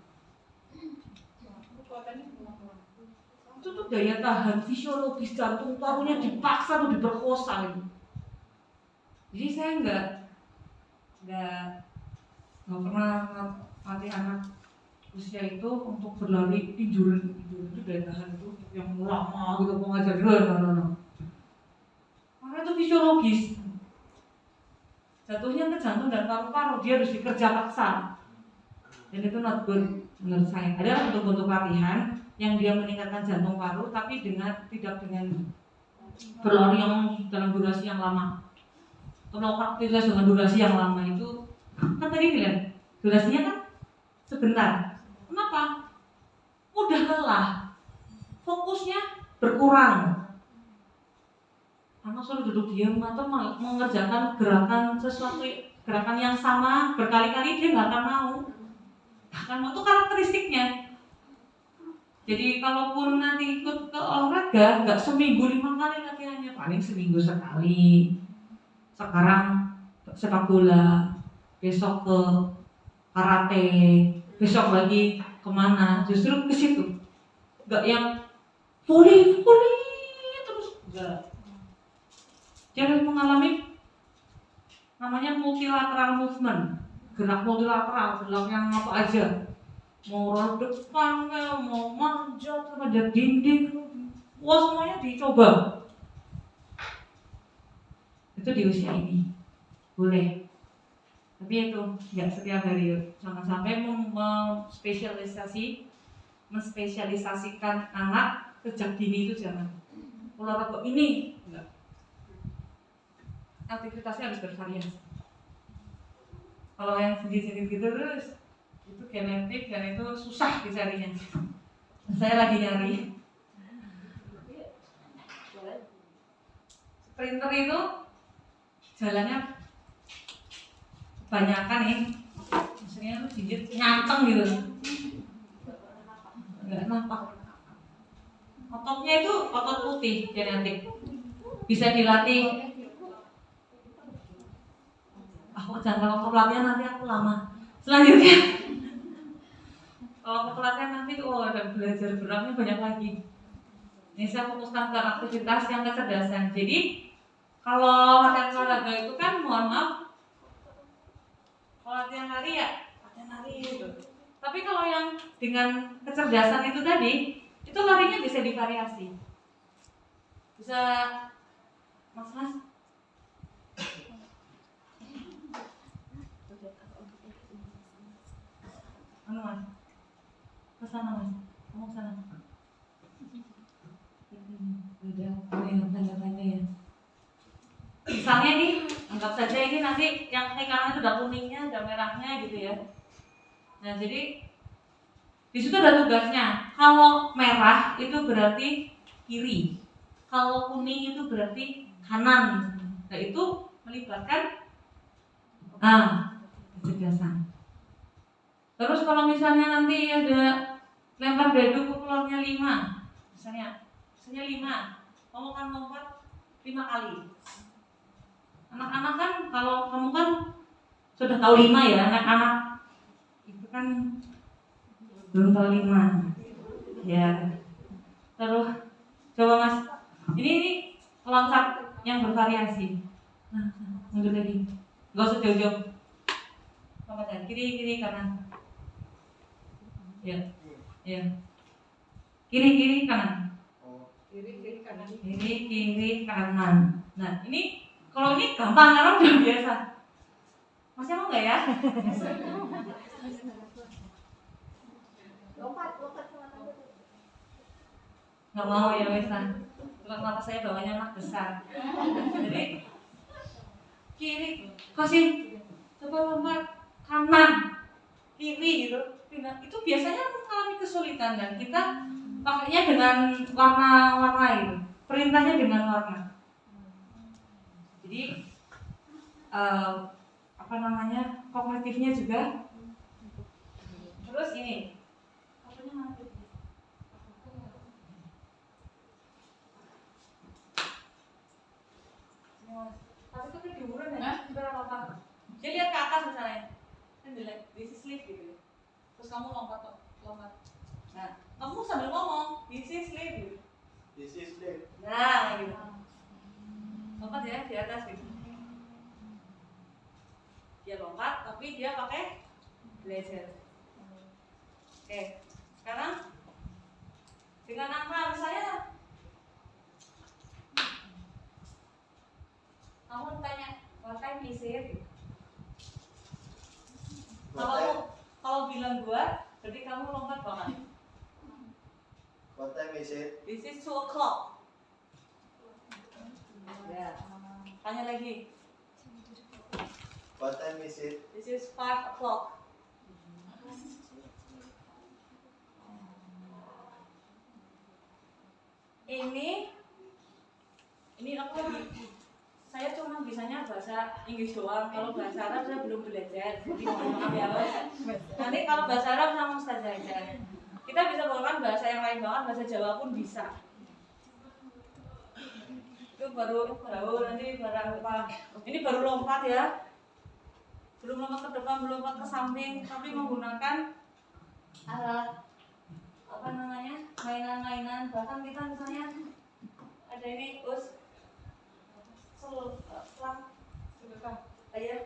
Itu tuh daya tahan fisiologis jantung parunya dipaksa tuh diperkosa gitu. Jadi saya nggak pernah latih anak usia itu untuk berlari tidur itu daya tahan itu yang lama gitu mau ngajar no. Karena itu fisiologis. Jatuhnya ke jantung dan paru-paru dia harus dikerja paksa. Dan itu not good menurut saya. Ada bentuk-bentuk latihan yang dia meningkatkan jantung paru tapi tidak dengan berlari yang dalam durasi yang lama. Kalau aktivitas dengan durasi yang lama itu kan tadi bilang durasinya kan sebentar. Kenapa? Mudah lelah. Fokusnya berkurang. Anak suruh duduk diam atau mengerjakan gerakan yang sama berkali-kali dia nggak akan mau. Itu karakteristiknya. Jadi kalaupun nanti ikut ke olahraga nggak seminggu 5 kali latihannya, paling seminggu sekali. Sekarang sepak bola, besok ke karate, besok lagi kemana? Justru ke situ. Nggak yang volley terus enggak. Dia harus mengalami namanya multilateral movement, gerak multilateral, gerak yang apa aja, mau roll depan, mau manjat, ada dinding, wah semuanya dicoba. Itu di usia ini boleh, tapi itu nggak setiap hari. Jangan sampai menspesialisasikan anak sejak dini itu jangan. Olahraga ini enggak. Aktivitasnya harus bervariasi. Kalau yang sedikit-sedikit gitu terus itu genetik dan itu susah dicarinya. Saya lagi nyari. Sprinter itu jalannya kebanyakan nih, maksudnya tuh digit nyanteng gitu, nggak nampak. Ototnya itu otot putih genetik, bisa dilatih. Jangan kalau pelatihan nanti aku lama. Selanjutnya, kalau pelatihan nanti ada belajar beratnya banyak lagi. Ini saya fokuskan ke aktivitas yang kecerdasan. Jadi kalau latihan olahraga itu kan mohon maaf, kalau latihan lari ya latihan lari gitu. Tapi kalau yang dengan kecerdasan itu tadi, itu larinya bisa divariasi. Bisa mas mas kesana mas, kamu kesana. Udah tanda-tanda ya. Misalnya nih, anggap saja ini nanti yang kanan itu udah kuningnya, udah merahnya gitu ya. Nah jadi di situ ada tugasnya. Kalau merah itu berarti kiri, kalau kuning itu berarti kanan. Nah itu melibatkan kecerdasan. Terus kalau misalnya nanti ada lempar dadu keluarnya 5, misalnya 5, kamu kan lompat 5 kali. Anak-anak kan, kalau kamu kan sudah tahu 5 ya, anak-anak itu kan belum tahu 5 ya. Terus coba mas, ini loncat yang bervariasi. Nah, mundur lagi, gak usah jauh-jauh. Lompat kiri kanan. Ya. Kiri kanan. Kiri kanan. Nah ini kalau ini gampang karena udah biasa. Masih mau nggak ya? lompat sama tante. Nggak mau ya wesan. Kenapa saya bawanya anak besar? Jadi kiri, kasih coba lompat kanan, kiri gitu. Pindah. Itu biasanya mengalami kesulitan dan kita pakainya dengan warna-warna itu. Perintahnya dengan warna. Jadi apa namanya, kognitifnya juga. Terus ini apanya mana? Tapi itu kan diuran ya, berapa apa? Dia lihat ke atas misalnya, kan jelek, this is lift gitu. Terus kamu lompat. Nah, kamu sambil ngomong, this is lift gitu. This is lift. Nah, gitu. Lompat ya di atas gitu. Dia lompat, tapi dia pakai blazer. Oke, sekarang dengan angka saya, kamu tanya, what time is it? Kalau bilang 2, berarti kamu lompat banget. What time is it? This is 2 o'clock. Ya, tanya lagi. What time is it? This is 5 o'clock. Ini aku lagi. Saya cuma bisanya bahasa Inggris doang. Kalau bahasa Arab saya belum belajar. Jadi mohon maaf ya, Mas. Nanti kalau bahasa Arab sama Ustazah aja. Kita bisa bawakan bahasa yang lain banget, bahasa Jawa pun bisa. Itu baru nanti apa? Ini baru lompat ya. Belum lompat ke depan, belum lompat ke samping, tapi menggunakan apa namanya, mainan-mainan. Bahkan kita misalnya ada ini selang ayah.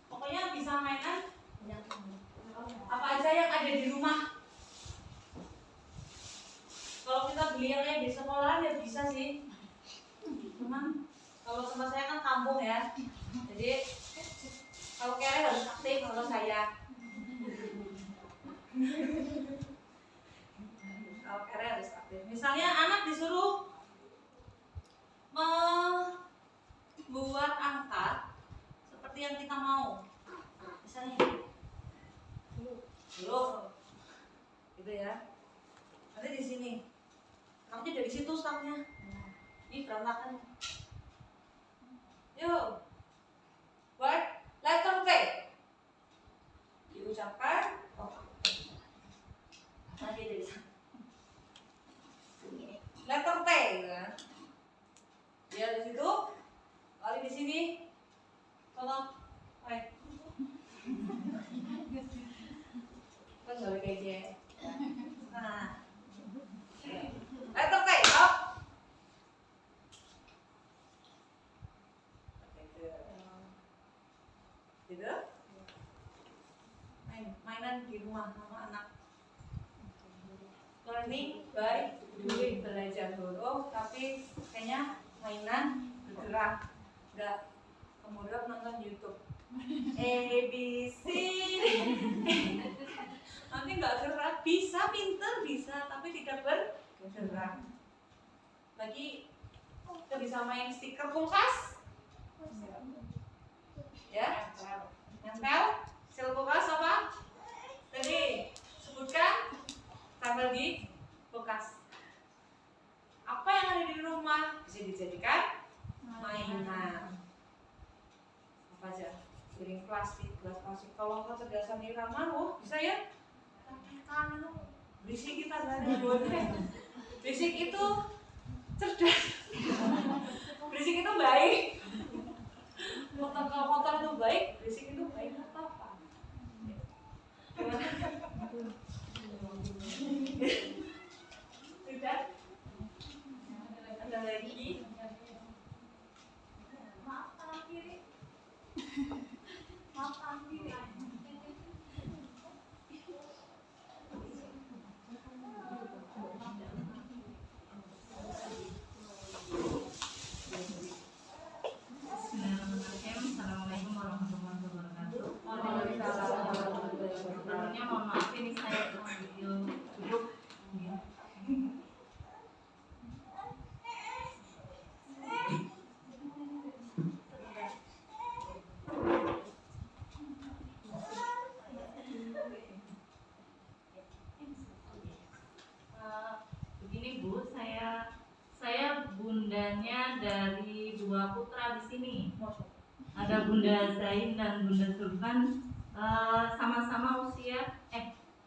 Pokoknya bisa mainan apa aja yang ada di rumah. Kalau kita beli yang kayak di sekolah ya bisa sih. Cuman kalau tempat saya kan kampung ya. Jadi kalau kere harus aktif kalau saya. Kalau kere harus aktif. Misalnya anak disuruh membuat angka seperti yang kita mau. Misalnya belum gitu ya. Nanti di sini. Kamunya dari situ startnya. Ini berantakan. Yuk. Word letter T. Diucapkan. Nanti dari sana. Letter T gitu kan. Dia di situ. Kali di sini. Tolong. Baik. Kan enggak boleh kayak dia. Nah. Letter T, stop. Gitu. Mainan di rumah sama anak. Learning by doing, belajar huruf, tapi kayaknya mainan bergerak, nggak kemudian nonton YouTube. A B C. Nanti nggak gerak, bisa pinter bisa, tapi tidak bergerak. Lagi kita bisa main stiker kulkas, ya, nempel, sel kulkas apa? Tadi sebutkan, tambah di kulkas. Apa yang ada di rumah bisa dijadikan mainan. Apa aja? Piring plastik, gelas plastik. Kalau kecerdasan irama, bisa ya? Kan berisik kita berani berisik itu cerdas. Berisik itu baik. Kalau kotor itu baik, berisik itu baik apa? Gimana? Sudah? Ada lagi? Maaf kanan kiri. Maaf kanan kiri. Bismillahirrahmanirrahim. ada Bunda Zain dan Bunda Sultan, sama-sama usia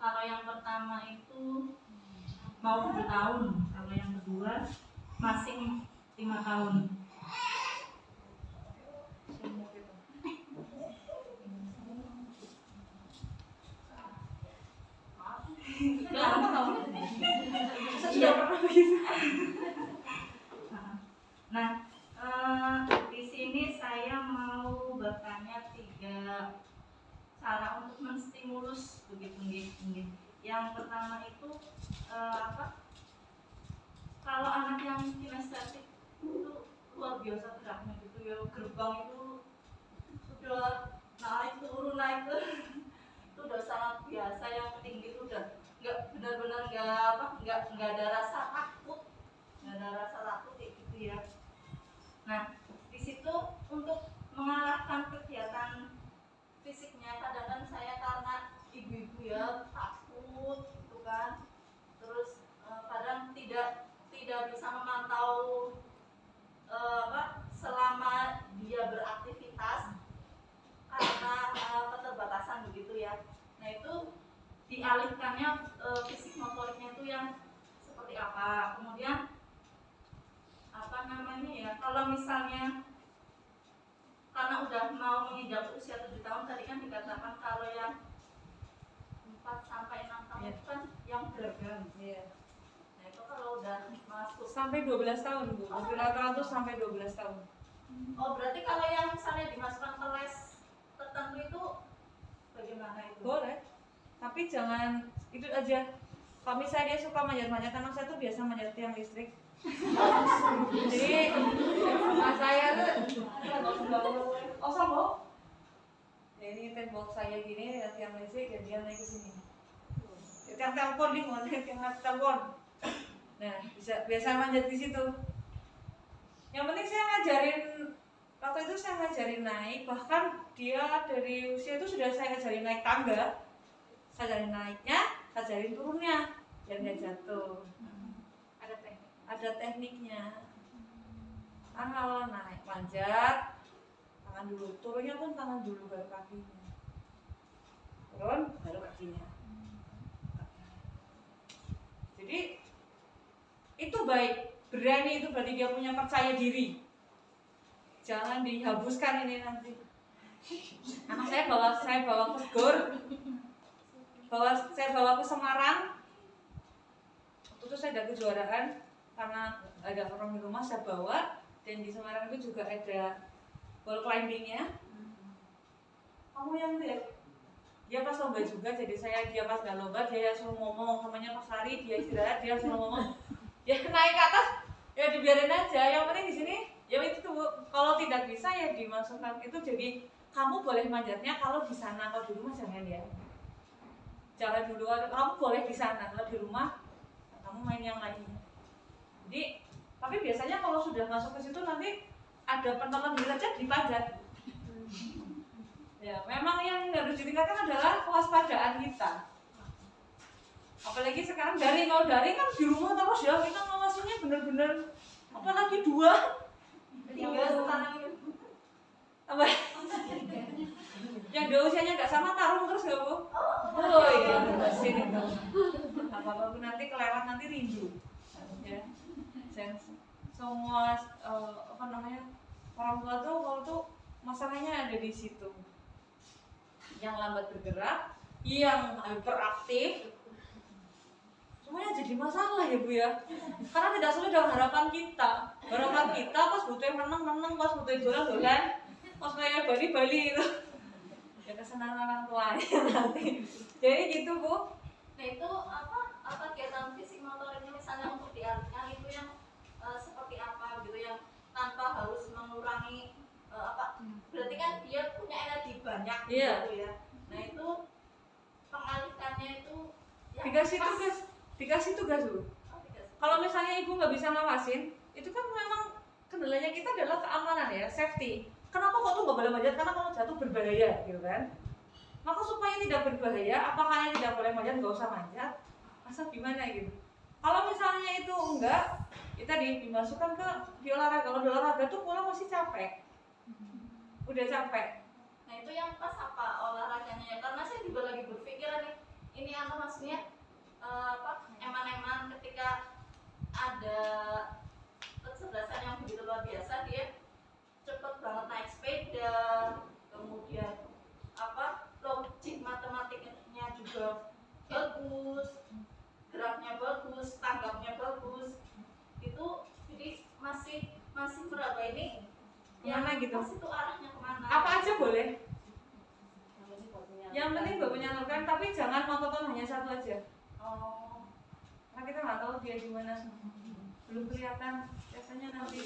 kalau yang pertama itu mau 7 tahun, kalau yang kedua masing 5 tahun. Nah, di sini saya mau bertanya 3 cara untuk menstimulus begitu. Yang pertama itu kalau anak yang kinestetik itu luar biasa geraknya gitu ya, gerbang itu sudah naik turun itu udah sangat biasa, yang tinggi itu udah benar-benar nggak ada rasa takut, kayak gitu ya. Nah, di situ untuk mengalahkan kegiatan fisiknya, kadang-kadang saya karena ibu-ibu ya takut gitu kan, terus kadang tidak bisa memantau selama dia beraktivitas karena keterbatasan begitu ya. Nah, itu dialihkannya fisik motoriknya itu yang seperti apa. Kemudian kalau misalnya karena udah mau menginjak usia 7 tahun, tadi kan dikatakan kalau yang 4 sampai 6 tahun itu kan yang beragam. Nah, itu kalau udah masuk Sampai 12 tahun Bu, rata-rata sampai 12 tahun. Oh, berarti kalau yang misalnya dimasukkan ke les tertentu itu bagaimana itu? Boleh, tapi jangan itu aja. Kalau misalnya dia suka manjat-manjat, anak saya tuh biasa manjat tiang listrik. Jadi mas saya tuh sama. Ini tembok saya gini, ada tiang listrik, dan dia naik ke sini. Tiang telepon nih, mau naik tiang telepon. Nah, biasa manjat di situ. Yang penting saya ngajarin, waktu itu saya ngajarin naik, bahkan dia dari usia itu sudah saya ngajarin naik tangga. Saya ajarin naiknya, saya ajarin turunnya, biar nggak jatuh. Ada tekniknya. Kan kalau naik manjat, tangan dulu, turunnya pun tangan dulu, baru kakinya. Turun, baru kakinya. Jadi itu baik, berani, itu berarti dia punya percaya diri. Jangan dihabiskan ini nanti. Anak saya bawa ke GOR, saya bawa ke Semarang. Waktu itu saya ada kejuaraan, karena ada orang di rumah saya bawa, dan di Semarang itu juga ada wall climbingnya. Kamu yang lihat, dia pas lomba juga, jadi dia pas nggak lomba, dia suruh ngomong, namanya pas lari, dia istirahat, dia suruh ngomong. Ya naik ke atas, ya dibiarin aja. Yang penting di sini, ya itu tuh, kalau tidak bisa ya dimasukkan itu. Jadi kamu boleh manjatnya kalau di sana, kalau di rumah jangan ya. Jangan dulu, kamu boleh di sana, kalau di rumah kamu main yang lainnya. Jadi, tapi biasanya kalau sudah masuk ke situ nanti ada penonton derajat dipanjat. Ya, memang yang harus ditingkatkan adalah kewaspadaan kita. Apalagi sekarang daring, kalau daring kan di rumah terus ya, kita ngawasinya bener-bener, apalagi 2, 3 sekarang ini. Apa? Yang dua usianya nggak sama tarung terus nggak Bu? Oh iya, sini tuh. Apa nanti kelewat, nanti rindu. Ya, semua orang tua tuh kalau tuh masalahnya ada di situ. Yang lambat bergerak, yang hyperaktif, semuanya jadi masalah ya Bu ya. Karena tidak sesuai dengan harapan kita. Harapan kita pas butuh menang, pas butuh dolan, pas kayak Bali itu. Ya kesenangan orang tuanya nanti. Jadi gitu Bu. Nah, itu apa kegiatan fisik motoriknya misalnya untuk dialihkan itu yang seperti apa gitu, yang tanpa harus mengurangi berarti kan dia punya energi banyak gitu ya. Nah, itu pengalihkannya itu dikasih tugas Bu. Kalau misalnya ibu nggak bisa ngawasin, itu kan memang kendalanya kita adalah keamanan ya, safety. Kenapa kok tuh nggak boleh manjat? Karena kalau jatuh berbahaya, gitu kan? Maka supaya tidak berbahaya, apakah yang tidak boleh manjat, nggak usah manjat? Asal gimana gitu? Kalau misalnya itu enggak, kita dimasukkan ke di olahraga. Kalau di olahraga tuh pulang masih capek. udah capek. Nah itu yang pas apa olahraganya ya? Karena saya juga lagi berpikiran nih, ini maksudnya eman-eman ketika ada kecerdasan yang begitu luar biasa, dia cepet banget naik sepeda, kemudian logik matematiknya juga bagus, geraknya bagus, tanggapnya bagus, itu jadi masih berapa ini? Kemana gitu? Masih itu arahnya kemana? Apa aja boleh. Yang penting Mbak menyalurkan, tapi jangan monoton hanya satu aja. Oh, Karena kita nggak tahu dia di mana, belum kelihatan. Biasanya nanti,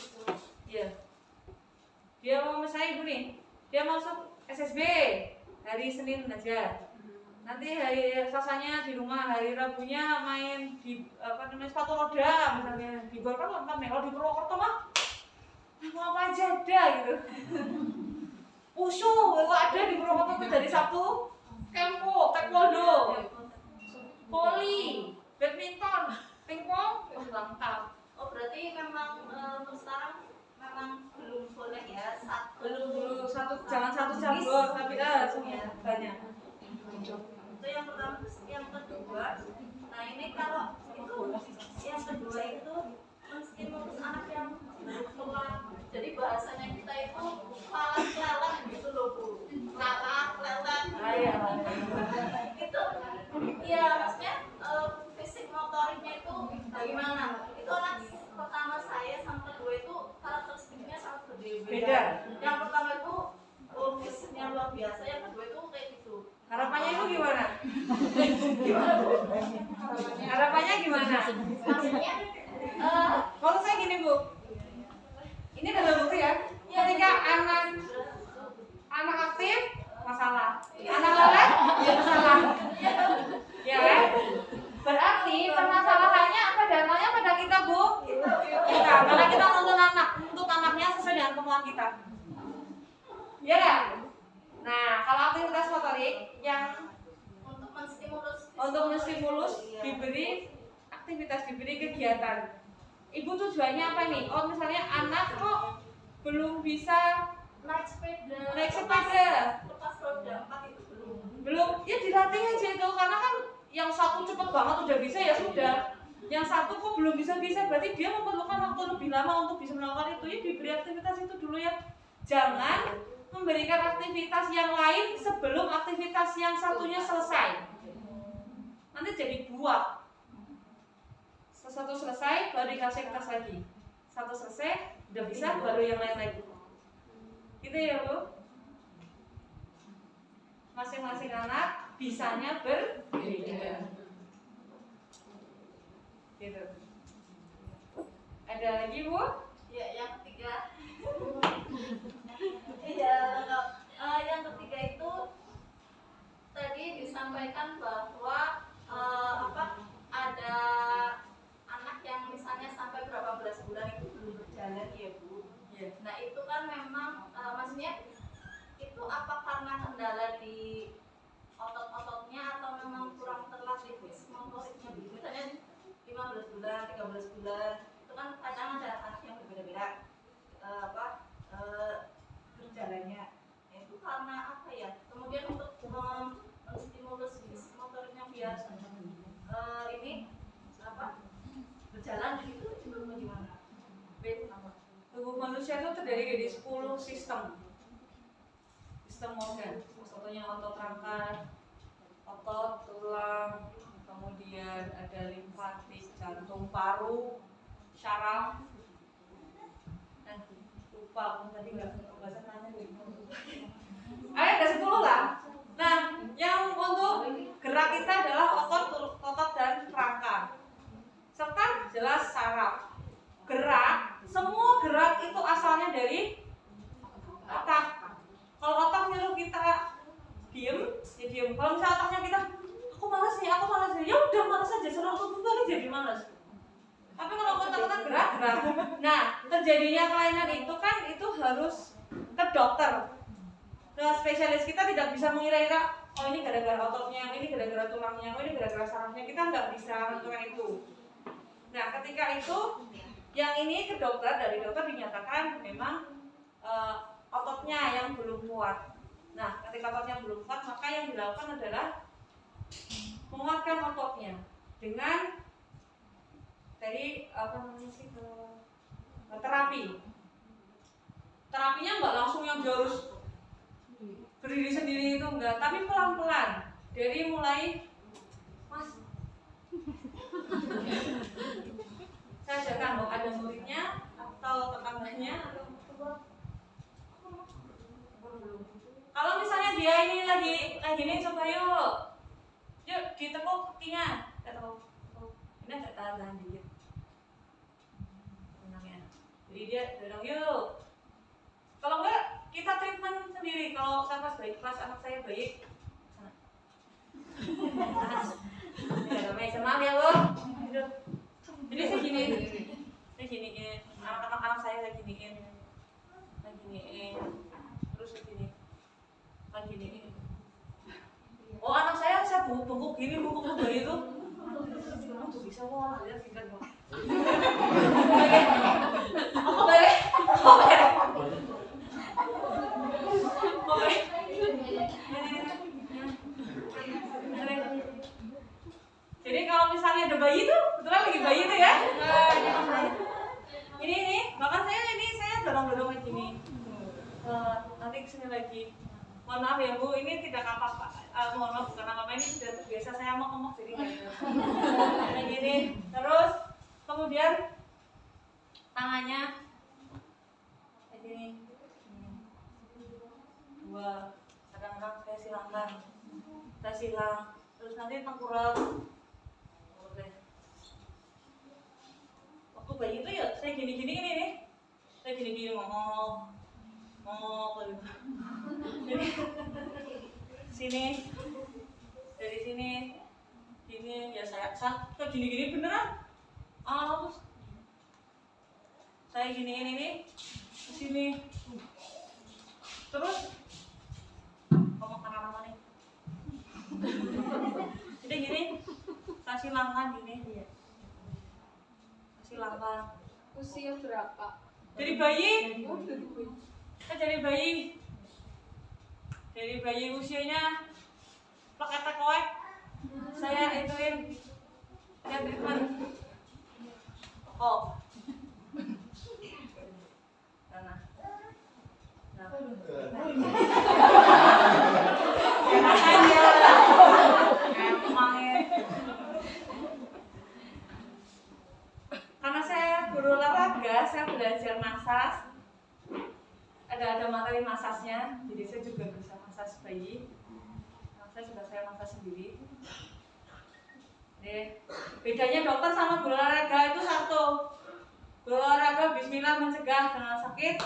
iya. Dia mau misalnya ibu nih, dia masuk SSB hari Senin aja. Nanti hari Selasanya di rumah, hari Rabunya main di sepatu roda misalnya. Di Golkar lengkap nih, kalau di Purwokerto mah mau apa aja ada gitu. Wushu ada di Purwokerto tuh dari Sabtu, kempo, taekwondo, voli, badminton, pingpong, lengkap. oh berarti memang untuk sekarang memang belum boleh ya Belum jangan satu cabur, tapi semua banyak. itu yang pertama. Terus yang kedua, nah ini kalau itu yang kedua itu menstimulus anak yang tua. Jadi bahasanya kita itu lalat gitu loh Bu, lalat itu ya maksudnya fisik motoriknya itu bagaimana? Itu anak pertama saya sama kedua itu karakteristiknya sangat berbeda. Yang pertama itu fisiknya luar biasa, yang kedua itu kayak gitu. Harapannya itu gimana? Gimana Bu? Harapannya gimana? Maksudnya Kalau saya gini Bu, ini adalah bukti ya. Ketika anak aktif masalah, anak lalai masalah, ya kan? Berarti permasalahannya apa datanya pada kita Bu? Kita, karena kita untuk anaknya sesuai dengan kemauan kita. Ya kan? Nah, kalau aktivitas motorik yang untuk menstimulus diberi aktivitas, diberi kegiatan. Ibu tujuannya apa nih? Oh misalnya anak kok belum bisa naik sepeda, lepas roda 4 itu belum, ya dilatih aja itu, karena kan yang satu cepet banget udah bisa ya sudah, yang satu kok belum bisa berarti dia memerlukan waktu lebih lama untuk bisa melakukan itu. Ya diberi aktivitas itu dulu ya, jangan memberikan aktivitas yang lain sebelum aktivitas yang satunya selesai, nanti jadi buah. Satu selesai baru dikasih tas lagi, satu selesai udah bisa baru yang lain lagi, gitu ya Bu. Masing-masing anak bisanya berbeda gitu. Ada lagi Bu? ya. Yang ketiga iya yang ketiga itu tadi disampaikan bahwa ada anak yang misalnya sampai berapa belas bulan itu belum berjalan ya Bu. Iya. Nah itu kan memang maksudnya itu apa karena kendala di otot-ototnya atau memang kurang terlatih fisik motoriknya Bu. Misalnya 15 bulan, 13 bulan itu kan kadang ada anak yang berbeda-beda berjalannya. Itu karena apa ya? Kemudian untuk menstimulus fisik motoriknya biar ini berjalan begitu itu bagaimana? Tubuh manusia itu terdiri dari 10 sistem organ. Satunya otot rangka, otot tulang, kemudian ada limfatik, jantung, paru, syaraf. Lupa aku tadi nggak bahasa nanya. Ada 10 lah. Nah, yang untuk gerak kita adalah otot dan rangka, serta jelas saraf. Gerak, semua gerak itu asalnya dari otak. Kalau otak nyuruh kita diem, ya diem. Kalau misalnya otaknya kita, aku malas nih, ya udah malas aja, seluruh tubuh lagi jadi malas. Tapi kalau otak-otak gerak. Nah, terjadinya kelainan itu kan itu harus ke dokter. Nah, spesialis kita tidak bisa mengira-ira, oh ini gara-gara ototnya, ini gara-gara tulangnya, oh ini gara-gara sarafnya. Kita nggak bisa menentukan itu. Nah, ketika itu yang ini ke dokter, dari dokter dinyatakan memang ototnya yang belum kuat. Nah, ketika ototnya belum kuat, maka yang dilakukan adalah menguatkan ototnya dengan dari terapi. Terapinya nggak langsung yang harus berdiri sendiri itu enggak, tapi pelan-pelan. Dari mulai Mas, saya ajarkan loh, ada muridnya atau tetangganya atau kalau misalnya dia ini lagi ini coba yuk ditekuk kakinya, ini agak tahan dikit, jadi dia dorong yuk. Kalau enggak kita treatment sendiri. Kalau saya pas anak saya bayi, namanya semangat ya lo. Jadi saya giniin, anak-anak saya saya giniin, terus giniin. Oh anak saya bungkuk gini, bungkuk bayi itu, tuh bisa wah lihat singkat kok. Jadi kalau misalnya ada bayi tuh, betulan lagi bayi tuh ya. Ini, bahkan saya dorong kayak gini. Nanti kesini lagi. Mohon maaf ya Bu, ini tidak apa-apa. Mohon maaf bukan apa-apa, ini sudah terbiasa saya ngomong jadi kayak gini. Terus kemudian tangannya kayak gini. Dua, kadang-kadang saya silang, terus nanti tengkurap. Waktu bayi itu ya saya gini-gini ini nih, saya gini-gini ngomong gitu. Jadi sini, dari sini, gini ya saya kayak gini-gini beneran. Terus saya giniin ini ke sini, terus ngomong apa nih? Jadi gini, kasih langkah gini, kasih langkah. Usia berapa? Dari bayi, dari bayi usianya pakai koek, saya ituin, saya treatment. Oh, nah. Karena saya guru olahraga, saya belajar massage. Ada materi massage-nya, jadi saya juga bisa massage bayi. Saya massage sendiri. Bedanya dokter sama guru olahraga itu satu. Guru olahraga bismillah mencegah dengan sakit.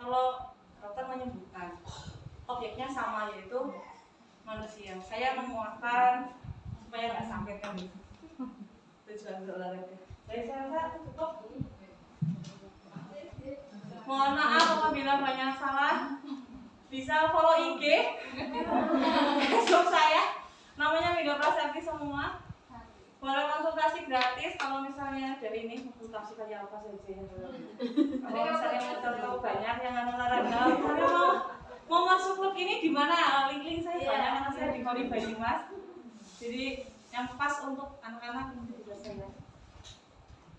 Kalau dokter menyembuhkan. Objeknya sama, yaitu manusia. Saya menguatkan supaya nggak sakit kan gitu. Tujuan berolahraga. Jadi saya rasa cukup. Mohon maaf apabila banyak salah. Bisa follow IG Facebook saya, namanya Video Prasetya semua. Boleh konsultasi gratis kalau misalnya dari ini konsultasi kayak apa saja ya. Kalau misalnya mau tahu banyak yang olahraga, misalnya mau masuk klub ini di mana? Link saya banyak karena saya di Kori Banyumas. Jadi yang pas untuk anak-anak ini juga saya.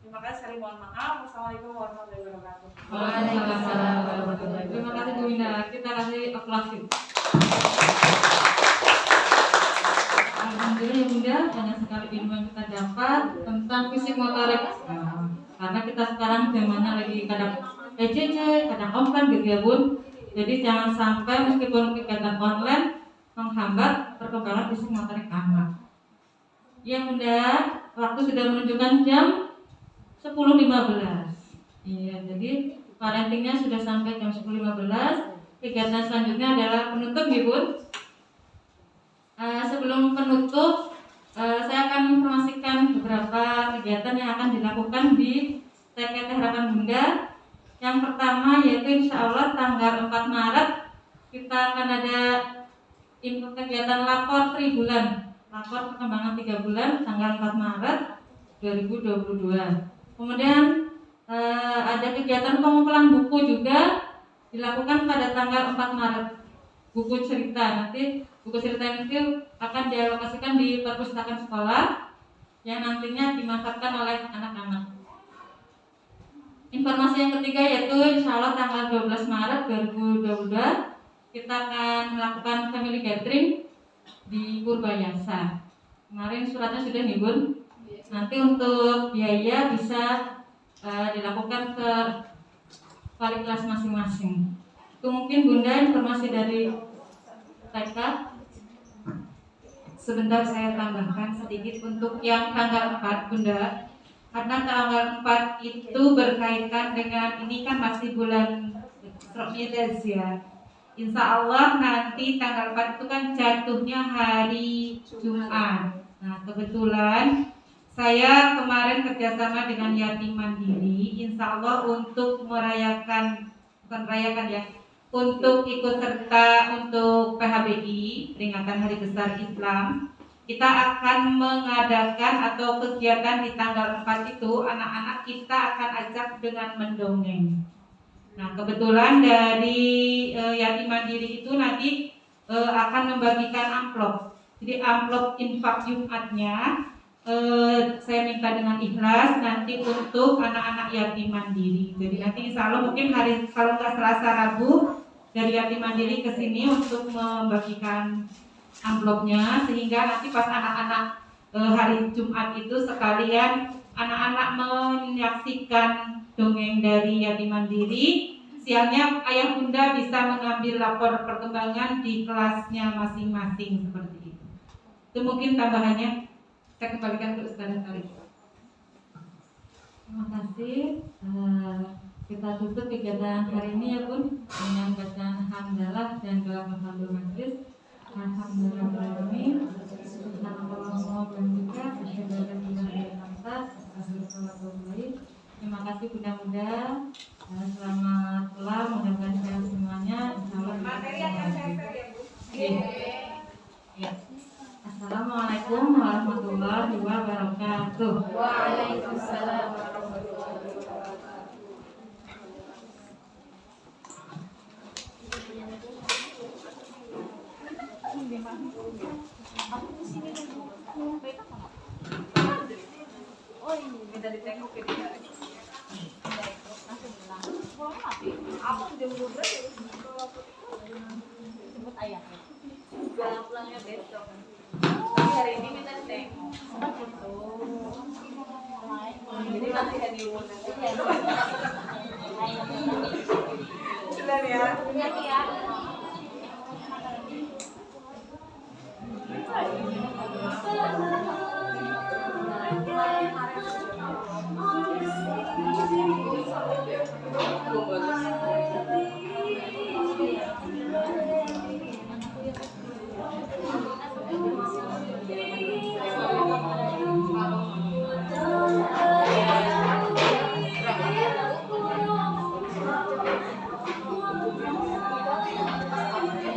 Terima kasih sekali, mohon maaf. Wassalamualaikum warahmatullahi wabarakatuh. Waalaikumsalam warahmatullahi wabarakatuh. Terima kasih Bu Winda. Kita kasih aplaus. Alhamdulillah ya Bunda, banyak sekali ilmu yang kita dapat tentang fisik motorik. Karena kita sekarang zamannya lagi kadang PJJ, kadang offline gitu ya Bun. Jadi jangan sampai meskipun kegiatan online menghambat perkembangan fisik motorik anak. Ya Bunda, waktu sudah menunjukkan jam 10.15. Iya, jadi parentingnya sudah sampai jam 10.15. Kegiatan selanjutnya adalah penutup ya Bun. Sebelum penutup, saya akan informasikan beberapa kegiatan yang akan dilakukan di TKT Harapan Bunda. Yang pertama yaitu insya Allah tanggal 4 Maret kita akan ada kegiatan lapor 3 bulan, lapor perkembangan 3 bulan tanggal 4 Maret 2022. Kemudian ada kegiatan pengumpulan buku juga dilakukan pada tanggal 4 Maret. Buku cerita, nanti buku cerita itu akan dialokasikan di perpustakaan sekolah yang nantinya dimanfaatkan oleh anak-anak. Informasi yang ketiga yaitu insya Allah tanggal 12 Maret 2022 kita akan melakukan family gathering di Purbayasa. Kemarin suratnya sudah nih Bun. Nanti untuk biaya bisa dilakukan ke wali kelas masing-masing. Itu mungkin Bunda informasi dari TK. Sebentar saya tambahkan sedikit untuk yang tanggal 4 Bunda. Karena tanggal 4 itu berkaitan dengan ini kan masih bulan Ramadan ya. Insya Allah nanti tanggal 4 itu kan jatuhnya hari Jumat. Nah kebetulan saya kemarin kerjasama dengan Yatim Mandiri, insya Allah untuk untuk ikut serta untuk PHBI, peringatan Hari Besar Islam, kita akan mengadakan atau kegiatan di tanggal 4 itu anak-anak kita akan ajak dengan mendongeng. Nah kebetulan dari Yatim Mandiri itu nanti akan membagikan amplop. Jadi amplop infak Jumatnya saya minta dengan ikhlas nanti untuk anak-anak yatim mandiri. Jadi nanti insya Allah mungkin hari kalau nggak Selasa Rabu dari Yatim Mandiri ke sini untuk membagikan amplopnya sehingga nanti pas anak-anak hari Jumat itu sekalian anak-anak menyaksikan dongeng dari Yatim Mandiri. Siangnya ayah bunda bisa mengambil lapor perkembangan di kelasnya masing-masing seperti itu. Itu mungkin tambahannya. Saya kembalikan ke Ustazah Khalid. Terima kasih. Kita tutup kegiatan hari ini ya Bun dengan bacaan hamdalah dan doa kafaratul majlis. Alhamdulillahirobbilalamin. Subhanallah dan juga asyhadu an la ilaha illallah astaghfirullahaladzim. Terima kasih Bunda-bunda. Selamat pulang, mudah-mudahan sehat semuanya. Insyaallah materi akan saya share ya Bu. Ya. Assalamualaikum warahmatullahi wabarakatuh. Waalaikumsalam warahmatullahi wabarakatuh. Oh ini minta ditengok ke dia. Langsung bilang, "Boleh mati." Apa jam 12 ya? Sebut ayahnya. Pulangnya besok. Tapi hari ini minta ditengok. Jadi masih hari umur nanti. Sudah ya.